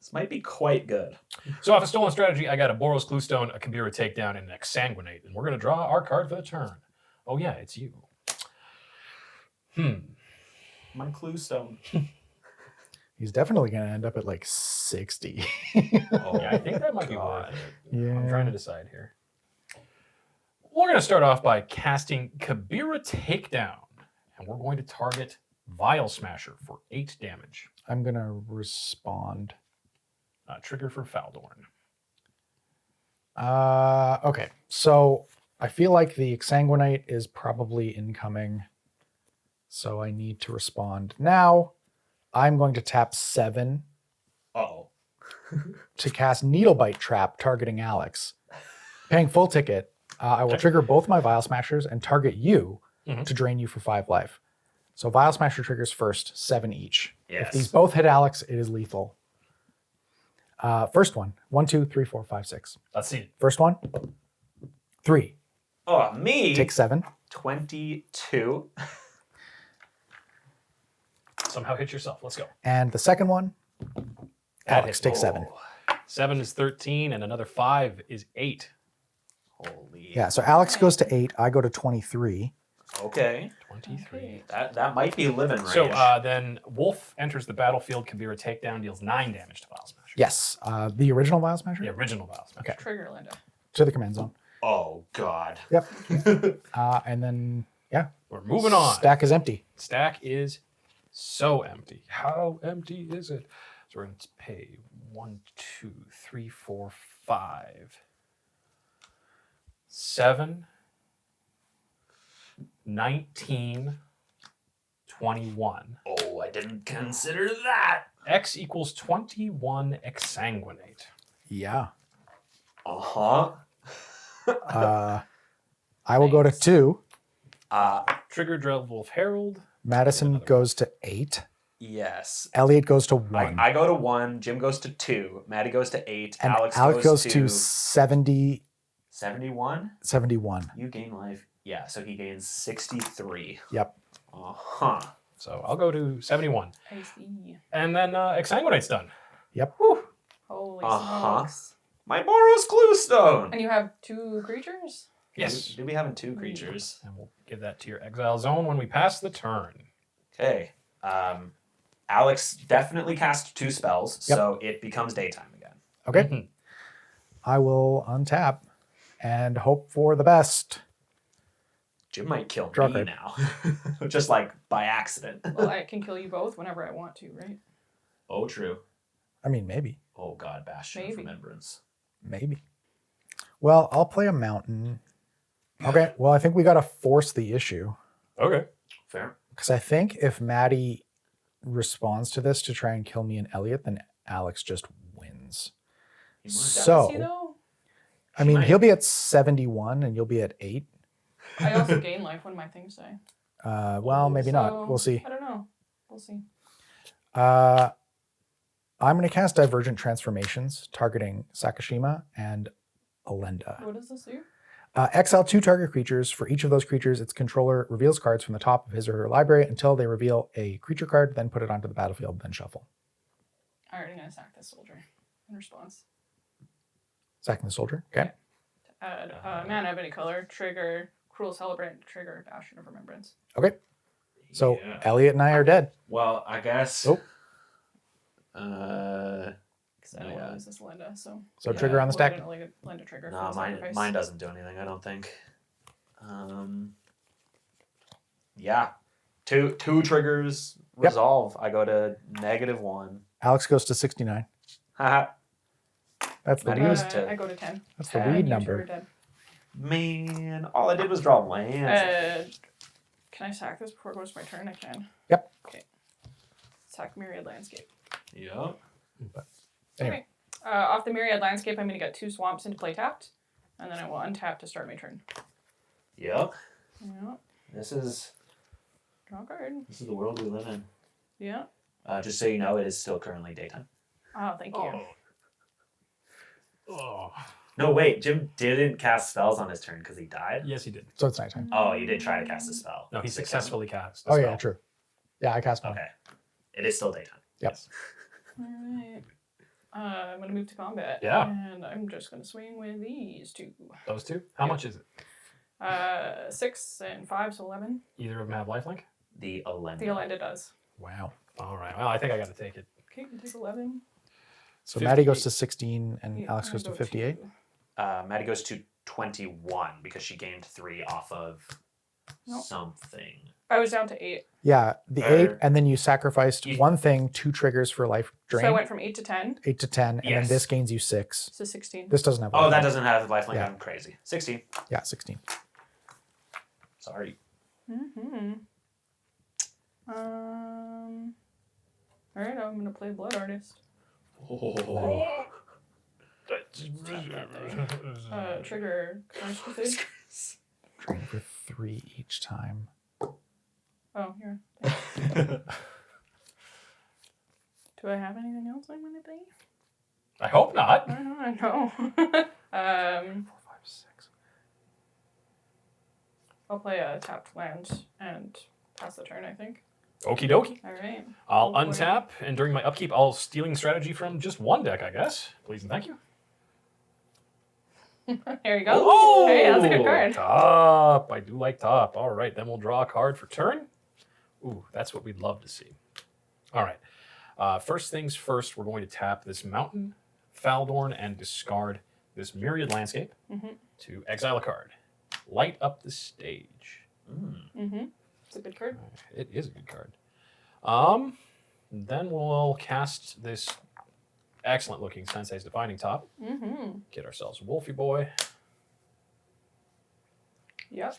This might be quite good. So off a stolen strategy, I got a Boros Cluestone, a Kabira Takedown, and an Exsanguinate. And we're going to draw our card for the turn. Oh yeah, it's you. My Clue Stone. He's definitely going to end up at like 60. Oh, Yeah, I think that might be God. worth it. Yeah. I'm trying to decide here. We're going to start off by casting Kabira Takedown. And we're going to target Vial Smasher for 8 damage. I'm going to respond. Trigger for Faldorn. Okay, so I feel like the exsanguinate is probably incoming. So I need to respond now. I'm going to tap 7 Uh-oh. to cast Needlebite Trap targeting Alex. Paying full ticket, I will trigger both my Vial Smashers and target you to drain you for 5 life. So Vial Smasher triggers first, 7 each. Yes. If these both hit Alex, it is lethal. First one, 1, 2, 3, 4, 5, 6. Let's see it. First one, 3. Oh, me? Take 7. 22. Somehow hit yourself. Let's go. And the second one, That Alex hits. takes 7. 7 is 13, and another 5 is 8. Holy. Yeah, so Alex goes to 8, I go to 23. Okay. 23. That might be living range. So then Wolf enters the battlefield. Kabira takedown deals 9 damage to Vial Smasher. Yes, the original Vial Smasher? The original Vial Smasher. Okay. Trigger Elenda. To the command zone. Oh, God. Yep. And then, yeah. We're moving on. Stack is empty. Stack is so empty. How empty is it? So we're going to pay 1, 2, 3, 4, 5, 7, 19, 21. Oh, I didn't consider that. X equals 21 exsanguinate. Yeah. Uh-huh. I will go to 2. Trigger Dreadwolf Herald. Madison goes to 8. Yes. Elliot goes to 1. I go to 1. Jim goes to 2. Maddie goes to 8. and Alex goes to 70, 71. 71. You gain life. Yeah, so he gains 63. Yep. Uh-huh. So I'll go to 71. I see. And then exsanguinate's done. Yep. Holy Uh-huh. smokes. My Boros Clue Stone. And you have 2 creatures? Yes. Do we have 2 creatures? And we'll give that to your exile zone when we pass the turn. Okay. Alex definitely cast 2 spells, Yep. so it becomes daytime again. Okay. Mhm. I will untap and hope for the best. Jim might kill Draw me card. now. Just like by accident. Well, I can kill you both whenever I want to, right? Oh, true. I mean, maybe. Oh, God, Bastion of Maybe. Remembrance. Maybe. Well, I'll play a mountain. Okay. Well, I think we got to force the issue. Okay. Fair. Because I think if Maddie responds to this to try and kill me and Elliot, then Alex just wins. He might. So- Does he, though? I mean, might. he'll be at 71 and you'll be at 8. I also gain life when my things die. Well, maybe So, not. We'll see. I don't know. We'll see. I'm going to cast Divergent Transformations, targeting Sakashima and Elenda. What does this do? Exile 2 target creatures. For each of those creatures, its controller reveals cards from the top of his or her library until they reveal a creature card, then put it onto the battlefield, then shuffle. I'm already going to sack this soldier in response. Sacking the soldier. Okay. Add mana of any color, trigger Cruel Celebrant, trigger Bastion of Remembrance. Okay. So Yeah. Elliot and I are dead. Well, I guess. Oh. Because I don't want Yeah. to lose this Elenda, so. So trigger on the We'll stack. get an Elenda trigger. No, for the sacrifice. mine doesn't do anything, I don't think. Yeah. Two triggers resolve. I go to -1. Alex goes to 69. Haha. That's the Maddie weed. goes to- I go to 10. That's the 10. weed You two are number. dead. Man, all I did was draw lands. Can I sack this before it goes to my turn? I can. Yep. Okay. Sack Myriad Landscape. Yep. Anyway. Okay. Off the Myriad Landscape, I'm going to get 2 swamps into play tapped, and then I will untap to start my turn. Yep. Yeah. This is Draw a card. the world we live in. Yeah. Just so you know, it is still currently daytime. Oh, thank you. Oh. No, wait. Jim didn't cast spells on his turn because he died. Yes, he did. So it's nighttime. Oh, you did try to cast a spell. No, he Six successfully cast. Oh, the yeah, spell. true. Yeah, I cast one. Okay. It is still daytime. Yep. Yes. Alright. I'm going to move to combat. Yeah. And I'm just going to swing with these 2. Those two? How Yeah. much is it? 6 and 5, so 11. Either of them have lifelink? The Elenda. The Elenda does. Wow. All right. Well, I think I got to take it. Okay, you take 11. So Maddie goes 58. to 16 and Yeah, Alex I goes to go 58. Maddie goes to 21 because she gained 3 off of Nope. something. I was down to 8. Yeah, the Or- 8, and then you sacrificed You- one thing, 2 triggers for life drain. So I went from 8 to 10 8 to 10, and then Yes. this gains you 6. to 16. This doesn't have. Oh, that lifelink. doesn't have lifelink. Yeah. I'm crazy. 16. Yeah, 16. Sorry. Mm-hmm. Alright, I'm going to play Blood Artist. Oh. Trigger Curse Crusade. Drain for 3 each time. Oh, here. Do I have anything else I'm gonna think? I hope not. I know. 4, 5, 6. I'll play a tapped land and pass the turn, I think. Okie dokie. All right. I'll Hopefully. untap, and during my upkeep, I'll stealing strategy from just one deck, I guess. Please and thank you. Here you go. Oh! Hey, that's a good card. Top. I do like top. All right, then we'll draw a card for turn. Ooh, that's what we'd love to see. All right. First things first, we're going to tap this mountain, Faldorn, and discard this myriad landscape to exile a card. Light up the stage. It's a good card. It is a good card. Then we'll cast this excellent looking Sensei's Defining Top. Get ourselves a Wolfie Boy. Yep.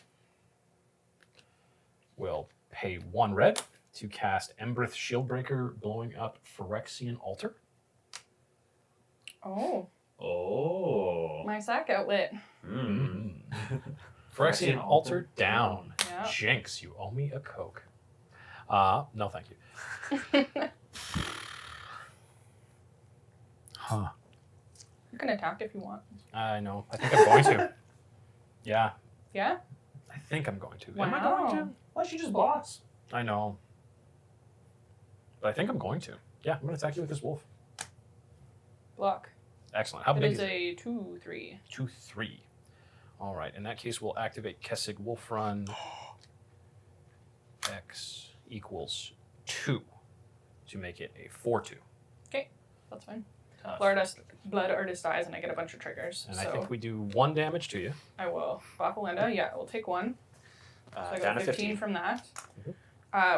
We'll pay 1 red to cast Embrith Shieldbreaker, blowing up Phyrexian Altar. Oh, Oh. my sack outlet. Phyrexian Altar down. Yeah. Jinx, you owe me a Coke. No, thank you. Huh. You can attack if you want. I know. I think I'm going to. Yeah, Yeah? I think I'm going to. Wow. Am I going to? Why don't you just boss? I know. But I think I'm going to. Yeah, I'm going to attack you with this wolf. Block. Excellent. How It big is is it? a 2/3. 2/3. All right. In that case, we'll activate Kessig Wolf Run. X equals 2 to make it a 4/2. Okay, that's fine. Blood Artist dies, and I get a bunch of triggers. And so I think we do 1 damage to you. I will block Elenda. Yeah, we'll take 1. So I Down got to 15 50. from that.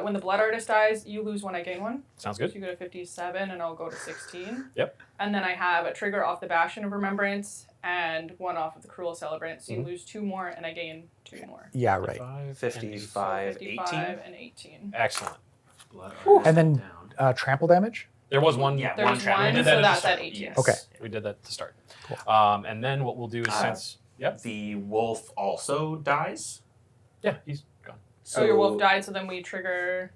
When the Blood Artist dies, you lose 1, I gain 1. Sounds So good. you go to 57, and I'll go to 16. Yep. And then I have a trigger off the Bastion of Remembrance and 1 off of the Cruel Celebrant. So you lose 2 more, and I gain 2 more. Yeah, right. 55, 55 18. and 18. Excellent. And then trample damage? There was one. Yeah, There's one trap. one, We did so that at the that's start. at 18. Yes. Okay. We did that to start. Cool. And then what we'll do is since... Yep. The wolf also dies. Yeah, he's gone. So your wolf died, so then we trigger...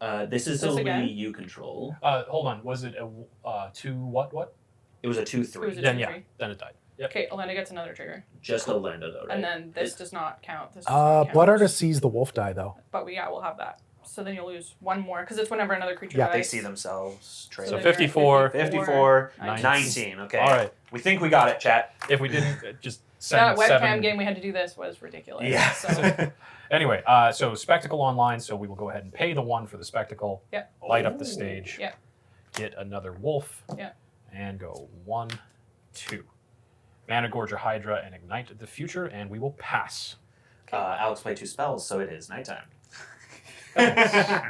This is This only again? you control. Hold on. Was it a 2 what? It was a It was 2/3. a Then 2/3. yeah. Then it died. Yep. Okay, Elenda gets another trigger. Just Elenda though, right? And then this does not count. This does not count. Blood Artist sees the wolf die, though. But we'll have that. So then you'll lose 1 more, because it's whenever another creature Yeah, dies. They see themselves trade. So then you're at 54, 54, 19. 19. Okay. All right. We think we got it, chat. If we didn't, just send That webcam 7. game we had to do this was ridiculous. Yeah. So Anyway, so Spectacle online, so we will go ahead and pay the 1 for the Spectacle. Yep. Light up the stage. Yeah. Get another wolf. Yeah. And go 1, 2. Mana Gorger Hydra and Ignite the Future, and we will pass. Alex played 2 spells, so it is nighttime.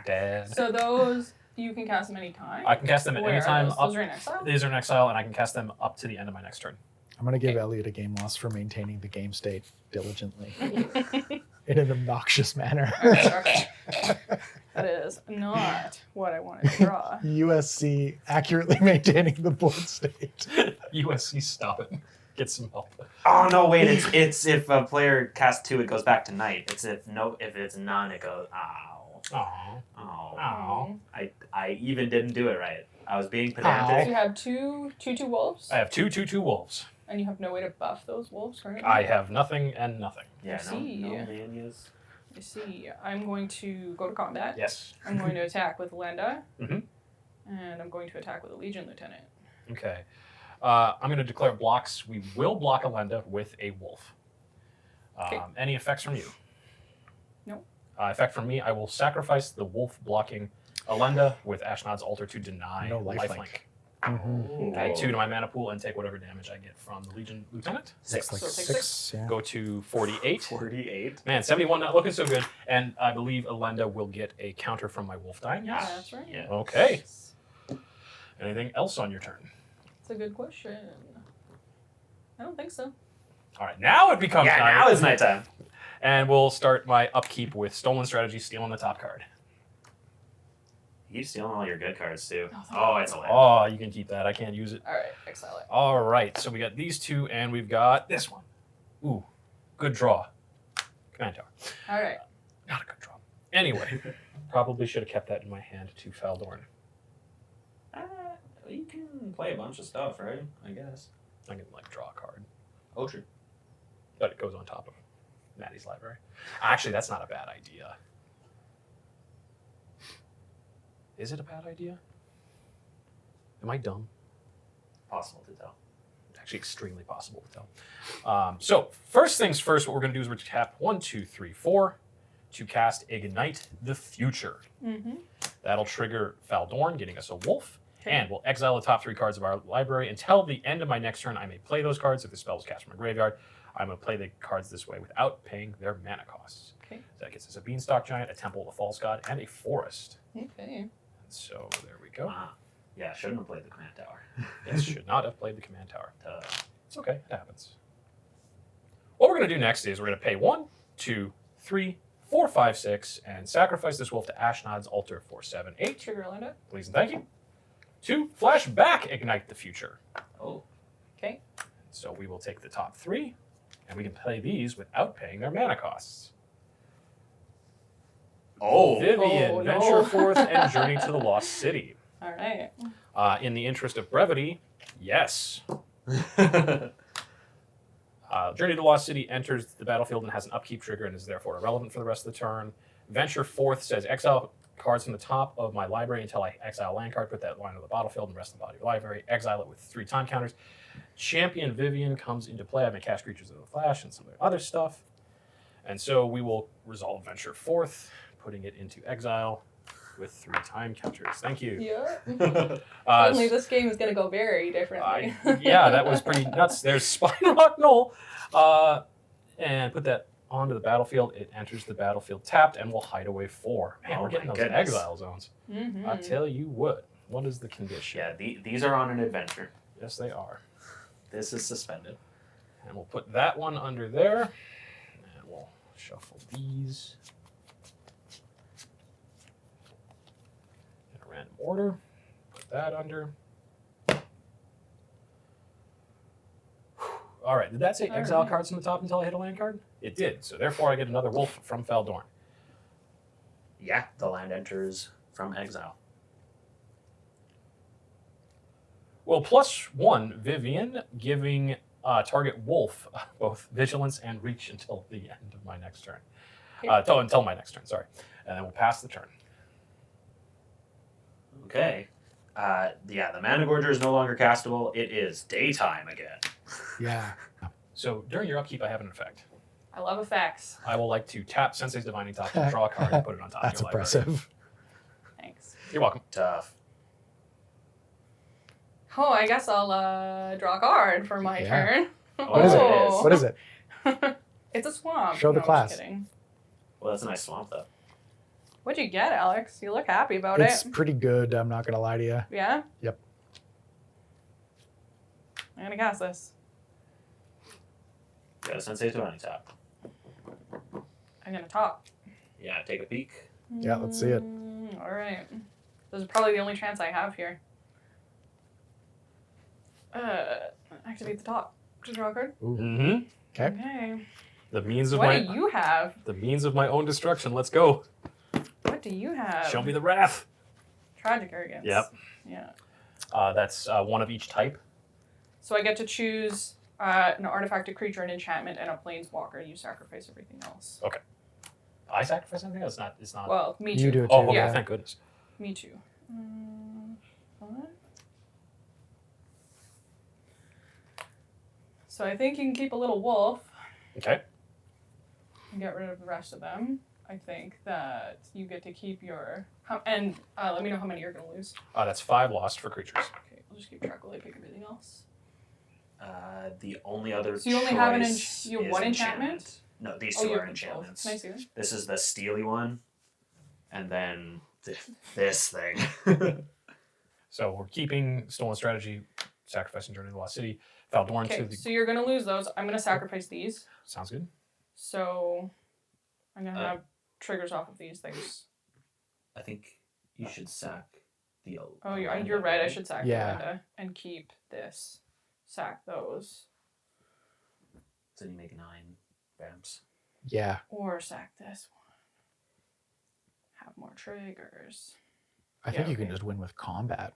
Dead. So those, you can cast them anytime? I can cast them at Where any are time those? up. Those are in exile? These are in exile, and I can cast them up to the end of my next turn. I'm going to give Okay. Elliot a game loss for maintaining the game state diligently in an obnoxious manner. Okay. That is not what I wanted to draw. USC accurately maintaining the board state. USC, stop it. Get some help. Oh no! Wait, it's if a player casts 2, it goes back to night. It's if it's none, it goes ow. Aww. Oh. Aww. I even didn't do it right. I was being So pedantic. you have two wolves, I have 2/2/2 wolves. and you have no way to buff those wolves, right? I have nothing and nothing. Yeah, I no see. menus. I see. I'm going to go to combat. Yes. I'm going to attack with Elenda. Mhm. And I'm going to attack with a Legion Lieutenant. Okay. I'm going to declare blocks. We will block Elenda with a wolf. Okay. Any effects from you? No. Effect from me, I will sacrifice the wolf blocking Elenda with Ashnod's Altar to deny No lifelink. lifelink. Mhm. Add 2 to my mana pool and take whatever damage I get from the Legion Lieutenant. It's like So take 6. Yeah. Go to 48. 48. Man, 71 not looking so good. And I believe Elenda will get a counter from my wolf dying. Yeah, that's right. Yeah. Okay. Anything else on your turn? That's a good question. I don't think so. All right, now it becomes Yeah, night. now it's nighttime. And we'll start my upkeep with Stolen Strategy, stealing the top card. You keep stealing all your good cards too. Oh, Oh, it's a land. Oh, you can keep that. I can't use it. All right, exile it. All right, so we got these two, and we've got this one. Ooh, good draw. Command tower. All right. Not a good draw. Anyway, probably should have kept that in my hand to Faldorn. You can play a bunch of stuff, right? I guess. I can like draw a card, Oh, true. but it goes on top of Maddie's library. Actually, that's not a bad idea. Is it a bad idea? Am I dumb? Possible to tell. Actually, extremely possible to tell. So first things first, what we're going to do is we're going to tap 1, 2, 3, 4 to cast Ignite the Future. Mm-hmm. That'll trigger Faldorn, getting us a wolf, and we'll exile the top 3 cards of our library. Until the end of my next turn, I may play those cards. If the spell is cast from a graveyard, I'm going to play the cards this way without paying their mana costs. Okay. So that gets us a Beanstalk Giant, a Temple of the False God, and a Forest. Okay. So there we go. Yeah, shouldn't have played the command tower. Yes, should not have played the Command Tower. Duh. It's okay, it happens. What we're going to do next is we're going to pay 1, 2, 3, 4, 5, 6, and sacrifice this wolf to Ashnod's altar for 7, 8. Trigger Elenda. Please and thank you. 2, flash back, Ignite the Future. Oh. Okay. So we will take the top 3, and we can play these without paying their mana costs. Oh. Vivian, Oh, no. venture forth and journey to the Lost City. All right. In the interest of brevity, yes. Journey to the Lost City enters the battlefield and has an upkeep trigger and is therefore irrelevant for the rest of the turn. Venture Forth says exile cards from the top of my library until I exile a land card, put that line on the battlefield and rest of the body of the library, exile it with 3 time counters. Champion Vivian comes into play. I may cast creatures of the flash and some other stuff. And so we will resolve Venture Forth, putting it into exile with 3 time counters. Thank you. Yeah. Uh, Suddenly, this game is going to go very differently. yeah, that was pretty nuts. There's Spine Rock Knoll. And put that onto the battlefield. It enters the battlefield tapped and will hide away 4. Man, Oh we're getting my those goodness. exile zones. Mm-hmm. I tell you what is the condition? Yeah, these are on an adventure. Yes, they are. This is suspended. And we'll put that one under there. And we'll shuffle these in a random order. Put that under. All right, did that say exile Alright. cards from the top until I hit a land card? It did, so therefore I get another wolf from Faldorn. Yeah, the land enters from exile. Well, +1, Vivian, giving target wolf both vigilance and reach until the end of my next turn. Until my next turn, sorry. And then we'll pass the turn. Okay. Yeah, the Mana Gorger is no longer castable. It is daytime again. Yeah. So during your upkeep, I have an effect. I love effects. I will like to tap Sensei's Divining Top and draw a card and put it on top That's of your library. impressive. Thanks. You're welcome. Tough. Oh, I guess I'll draw a card for my Yeah. turn. What is it? Oh. What is it? It's a swamp. Show the No, I'm just class. kidding. Well, that's a nice swamp, though. What'd you get, Alex? You look happy about It's it. pretty good. I'm not gonna lie to you. Yeah? Yep. I'm gonna cast this. Got a Sensei Divining Top. I'm gonna talk. Yeah, take a peek. Yeah, let's see it. All right. This is probably the only chance I have here. Activate the top to draw a card. Mm-hmm. Okay. Okay. The means of What my do you have? the means of my own destruction. Let's go. What do you have? Show me the wrath. Tragic Arrogance. Yep. Yeah. That's one of each type. So I get to choose an artifact, a creature, an enchantment, and a planeswalker. You sacrifice everything else. I sacrifice anything? It's not. Well, me too. You do it oh, too. okay. yeah. Thank goodness. Me too. Fine. So I think you can keep a little wolf Okay. and get rid of the rest of them. I think that you get to keep your... and let me know how many you're going to lose. That's 5 lost for creatures. Okay, I'll just keep track while I pick everything else. The only other So you only have an choice you have is one enchantment? No, these Oh, two you are have enchantments. both. Can I see them? This is the steely one, and then this thing. So we're keeping Stolen Strategy, sacrificing Journey to the Lost City, Faldorn to Okay, the... so you're going to lose those. I'm going to sacrifice these. Sounds good. So I'm going to have triggers off of these things. I think You should sack the. Oh, you're right. I should sack Yeah. Elenda and keep this. Sack those. So you make 9 vamps. Yeah. Or sack this one. Have more triggers. I think Yeah, you can okay. just win with combat.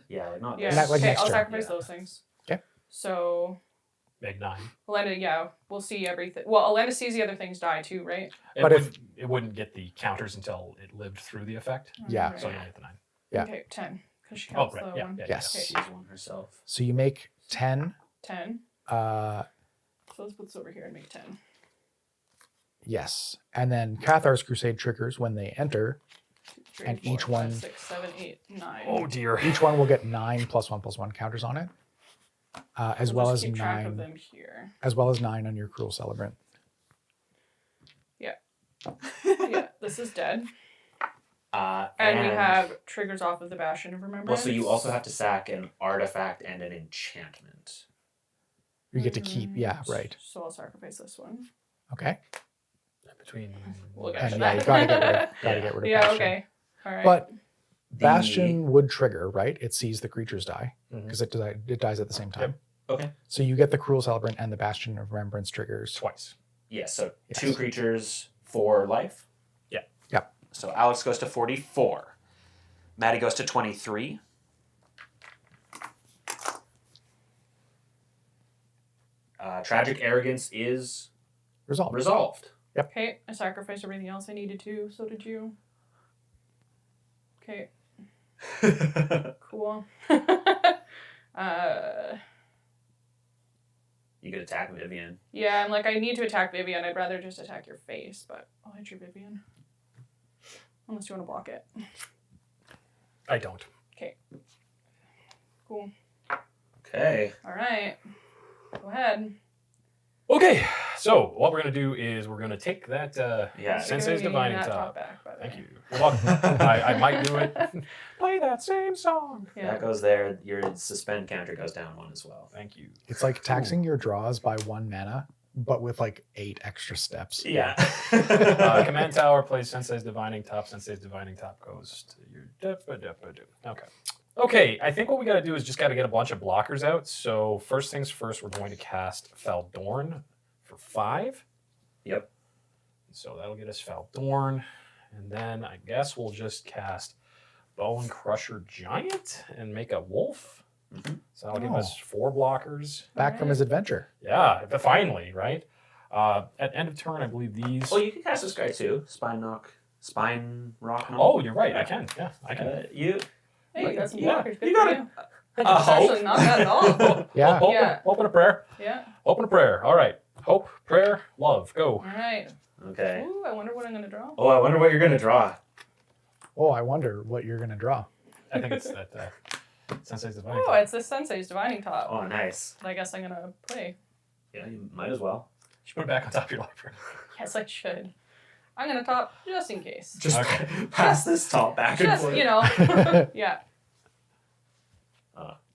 Yeah, like not Yeah. this. Not like Okay, next I'll turn. sacrifice Yeah. those things. Okay. So, Make 9. Elenda, yeah, we'll see everything. Well, Elenda sees the other things die too, right? But if- It wouldn't get the counters until it lived through the effect. Yeah. Alright. So you only get the 9. Yeah. Okay, 10. Because she Oh, counts right. the Yeah, one. yeah, Yes. Okay. She's one herself. So you make 10. 10. Uh, So let's put this over here and make 10. yes. And then Cathar's Crusade triggers when they enter. 2, 3, And 4, each 5, one- 6, 7, 8, 9. Oh dear. Each one will get 9 +1/+1 counters on it, as We'll well just as keep track of 9, them here. as well as 9 on your Cruel Celebrant. Yeah, this is dead. And we have triggers off of the Bastion of Remembrance. Well, so you also have to sack an artifact and an enchantment. You get to keep. Yeah. Alright. Right. So I'll sacrifice this one. Okay. Between. We'll get And to yeah, you that. gotta get rid of. Gotta Yeah. get rid of. Yeah, Bastion. okay. All right. But Bastion would trigger, right? It sees the creatures die Mhm. because it dies at the same time. Okay. So you get the Cruel Celebrant and the Bastion of Remembrance triggers. Twice. Yes, so Yes. 2 creatures for life. Yeah. Yep. So Alex goes to 44. Maddie goes to 23. Tragic Arrogance is Resolve. resolved. Okay, I sacrificed everything else I needed to. So did you. Okay, cool. You could attack Vivian. Yeah, I'm like, I need to attack Vivian. I'd rather just attack your face, but I'll hit your Vivian. Unless you want to block it. I don't. Cool. Okay. All right. Go ahead. Okay, so what we're gonna do is we're gonna take that Yeah. Sensei's You're gonna Divining need that Top. back, by the Thank way. you. You're welcome. I might do it. Play that same song. Yeah. That goes there. Your suspend counter goes down 1 as well. Thank you. It's like taxing your draws by 1 mana, but with like 8 extra steps. Yeah. Command Tower plays Sensei's Divining Top. Sensei's Divining Top goes to your depa-depa-do. Okay. Okay, I think what we got to do is just got to get a bunch of blockers out. So first things first, we're going to cast Faldorn for 5. Yep. So that'll get us Faldorn. And then I guess we'll just cast Bone Crusher Giant and make a wolf. Mhm. So that'll give us 4 blockers. Back from his adventure. Yeah, but finally, right? At end of turn, I believe these. Oh, you can cast this guy too. Spine rock. knock. Oh, you're right. I can. Yeah, I can. You. Hey, you got some Yeah, blockers. Good you for got you. a It's hope. actually not bad at all. Yeah. Open, Yeah. open a prayer. Yeah. Open a prayer. All right. Hope, prayer, love. Go. All right. Okay. Ooh, I wonder what I'm gonna draw. Oh, I wonder what you're gonna draw. Oh, I wonder what you're gonna draw. I think it's that Sensei's Divining Oh, Top. it's the Sensei's Divining Top. Oh, nice. I guess I'm gonna play. Yeah, you might as well. You should put it back on top of your library. Yes, I should. I'm gonna top just in case. Just Okay. pass this top back and Just, forth. you know. Yeah.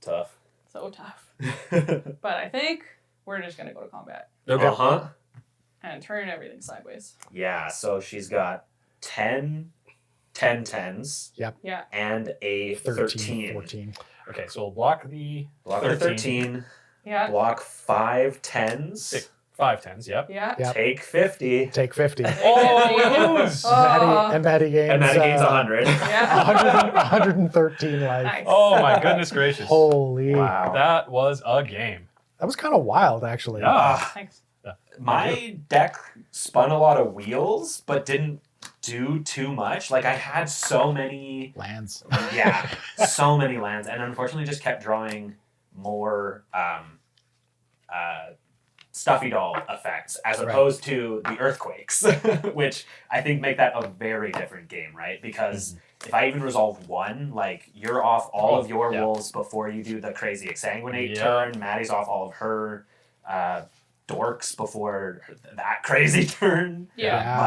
Tough. So tough. But I think we're just gonna go to combat Okay. Uh-huh. and turn everything sideways. Yeah, so she's got 10 10s Yeah. and a 13. 14. Okay, so we'll block the Block the 13. Yeah. Block 5 10s. 6, 5 10s. Yep. Yeah. Yep. Take 50. Take 50. Oh, we lose. And Maddie gains, And Maddie gains 100. Yeah. 113 life. Nice. Oh my goodness gracious. Holy. Wow. That was a game. That was kind of wild, actually. Yeah. Thanks. My deck spun a lot of wheels, but didn't do too much. Like, I had so many, Lands. yeah, so many lands, and unfortunately just kept drawing more stuffy doll effects as Right. opposed to the earthquakes, which I think make that a very different game, right? Because if I even resolve 1, like, you're off all of your Yeah. wolves before you do the crazy exsanguinate Yeah. turn. Maddie's off all of her dorks before that crazy turn. Yeah. Yeah.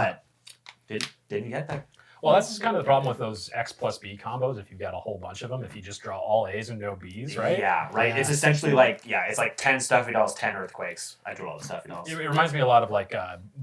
But didn't get that. Well, that's kind of the problem with those X plus B combos. If you've got a whole bunch of them, if you just draw all A's and no B's, right? Yeah, right. Yeah. It's essentially like, it's like 10 Stuffy Dolls, 10 Earthquakes. I drew all the Stuffy Dolls. It reminds me a lot of like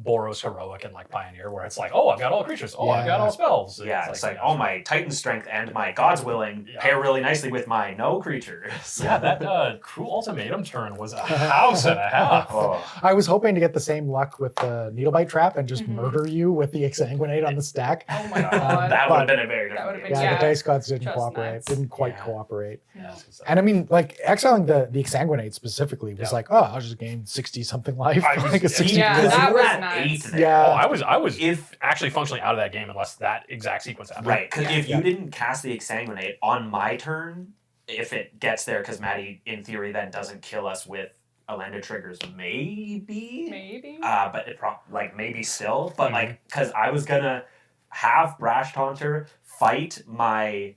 Boros Heroic and like Pioneer, where it's like, oh, I've got all creatures. Oh, I've got all spells. And Yeah, it's like, oh, my Titan Strength and my God's Willing pair really nicely with my no creatures. Yeah, that Cruel Ultimatum turn was a house and a half. Oh. I was hoping to get the same luck with the Needlebite Trap and just murder you with the Exsanguinate on the stack. Oh my god. That would have but- been a very different would've game. been- Yeah, Yeah, the dice gods didn't just cooperate. nuts. Didn't quite Yeah. cooperate. Yeah. And I mean, like exiling the Exsanguinate specifically was Yeah. like, oh, I'll just gain 60 something life, I was- like a 60. Yeah, Because that you were was at nice. 8 there. Yeah. Oh, I was If actually functionally out of that game unless that exact sequence happened. Right, because if you Yeah. didn't cast the Exsanguinate on my turn, if it gets there, because Maddie, in theory, then doesn't kill us with Elenda triggers, maybe? Maybe. But it like maybe still, but like, because I was gonna have Brash Taunter fight my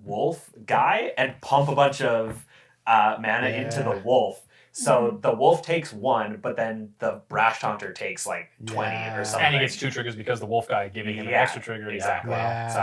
wolf guy and pump a bunch of mana into the wolf. So the wolf takes 1, but then the Brash Taunter takes like 20 Yeah. or something. And he gets 2 triggers because the wolf guy giving him an Yeah, extra trigger. exactly. Yeah. So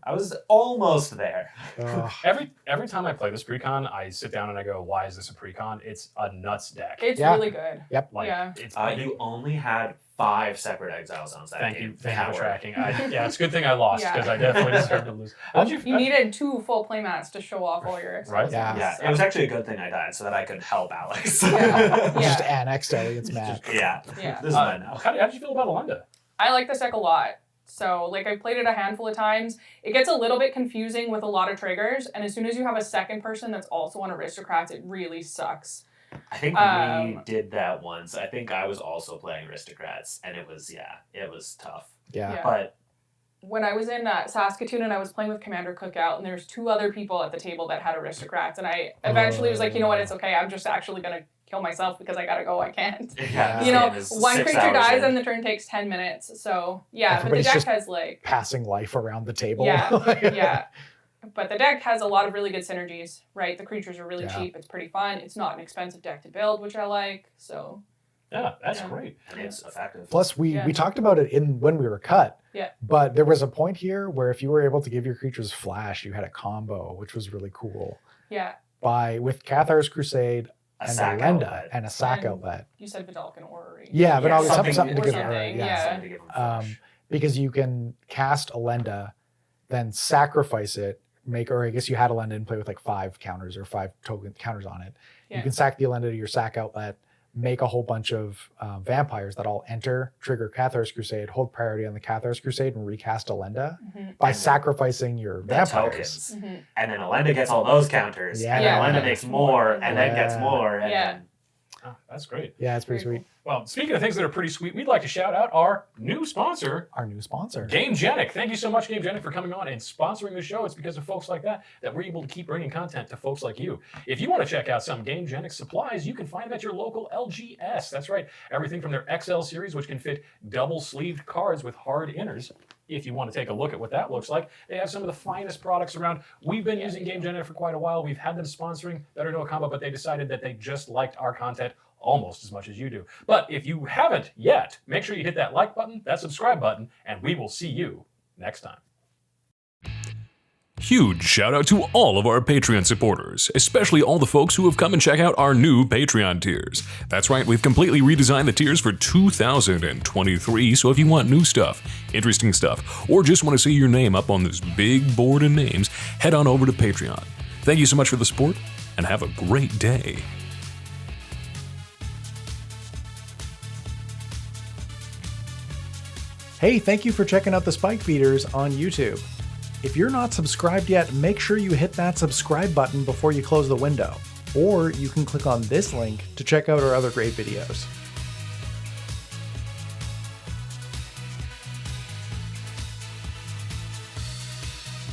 I was almost there. Ugh. Every time I play this precon, I sit down and I go, "Why is this a precon?" It's a nuts deck. It's Yeah. really good. Yep. Like Yeah. it's You only had 5 separate exile zones that thank game. you for Howard. tracking. Yeah, it's a good thing I lost Yeah. because I definitely deserved to lose. How'd you? You needed 2 full playmats to show off all your Right? Yeah. Yeah, it was actually a good thing I died so that I could help Alex. Yeah. Just annexed Elliot's map. yeah. Yeah. This is mine now. How did you feel about Elenda? I like this deck a lot. So, like, I've played it a handful of times. It gets a little bit confusing with a lot of triggers, and as soon as you have a second person that's also on Aristocrats, it really sucks. I think we did that once. I think I was also playing Aristocrats, and it was tough. Yeah. Yeah. But When I was in Saskatoon and I was playing with Commander Cookout, and there's 2 other people at the table that had Aristocrats, and I eventually was like, you know what, it's okay. I'm just actually going to kill myself because I gotta go. I can't. yeah, this You know, game is one 6 creature hours dies in. and the turn takes 10 minutes. So, yeah, Everybody's but the just- deck has, like, Passing life around the table. Yeah, yeah. But the deck has a lot of really good synergies, right? The creatures are really Yeah. cheap. It's pretty fun. It's not an expensive deck to build, which I like. So, Yeah, that's Yeah. great. and it's effective. Plus, we Yeah. talked about it when we were cut. Yeah. But there was a point here where if you were able to give your creatures flash, you had a combo, which was really cool. yeah. With Cathar's Crusade A and sack Elenda outlet. and a sack And- outlet. You said Vidalcan Orrery. Yeah, but Yeah, always something, something to or give her. something, Yeah. yeah. Something to give them flash. Because you can cast Elenda, then sacrifice it, or I guess you had Elenda and play with like 5 counters or 5 token counters on it. Yeah. You can sack the Elenda to your sack outlet, make a whole bunch of vampires that all enter, trigger Cathar's Crusade, hold priority on the Cathar's Crusade, and recast Elenda Mhm. by And sacrificing your The vampires. tokens. Mhm. And then Elenda gets all those counters. And then Yeah. Elenda makes more and then gets Yeah. more. And Yeah. then Oh, that's great. Yeah, it's pretty Very sweet. Well, speaking of things that are pretty sweet, we'd like to shout out our new sponsor, Our new sponsor. GameGenic. Thank you so much, GameGenic, for coming on and sponsoring the show. It's because of folks like that we're able to keep bringing content to folks like you. If you want to check out some GameGenic supplies, you can find them at your local LGS. That's right. Everything from their XL series, which can fit double-sleeved cards with hard inners. If you want to take a look at what that looks like, they have some of the finest products around. We've been using GameGenic for quite a while. We've had them sponsoring Better Know a Combo, but they decided that they just liked our content almost as much as you do. But if you haven't yet, make sure you hit that like button, that subscribe button, and we will see you next time. Huge shout out to all of our Patreon supporters, especially all the folks who have come and check out our new Patreon tiers. That's right, we've completely redesigned the tiers for 2023, so if you want new stuff, interesting stuff, or just want to see your name up on this big board of names, head on over to Patreon. Thank you so much for the support, and have a great day. Hey, thank you for checking out the Spike Feeders on YouTube. If you're not subscribed yet, make sure you hit that subscribe button before you close the window. Or you can click on this link to check out our other great videos.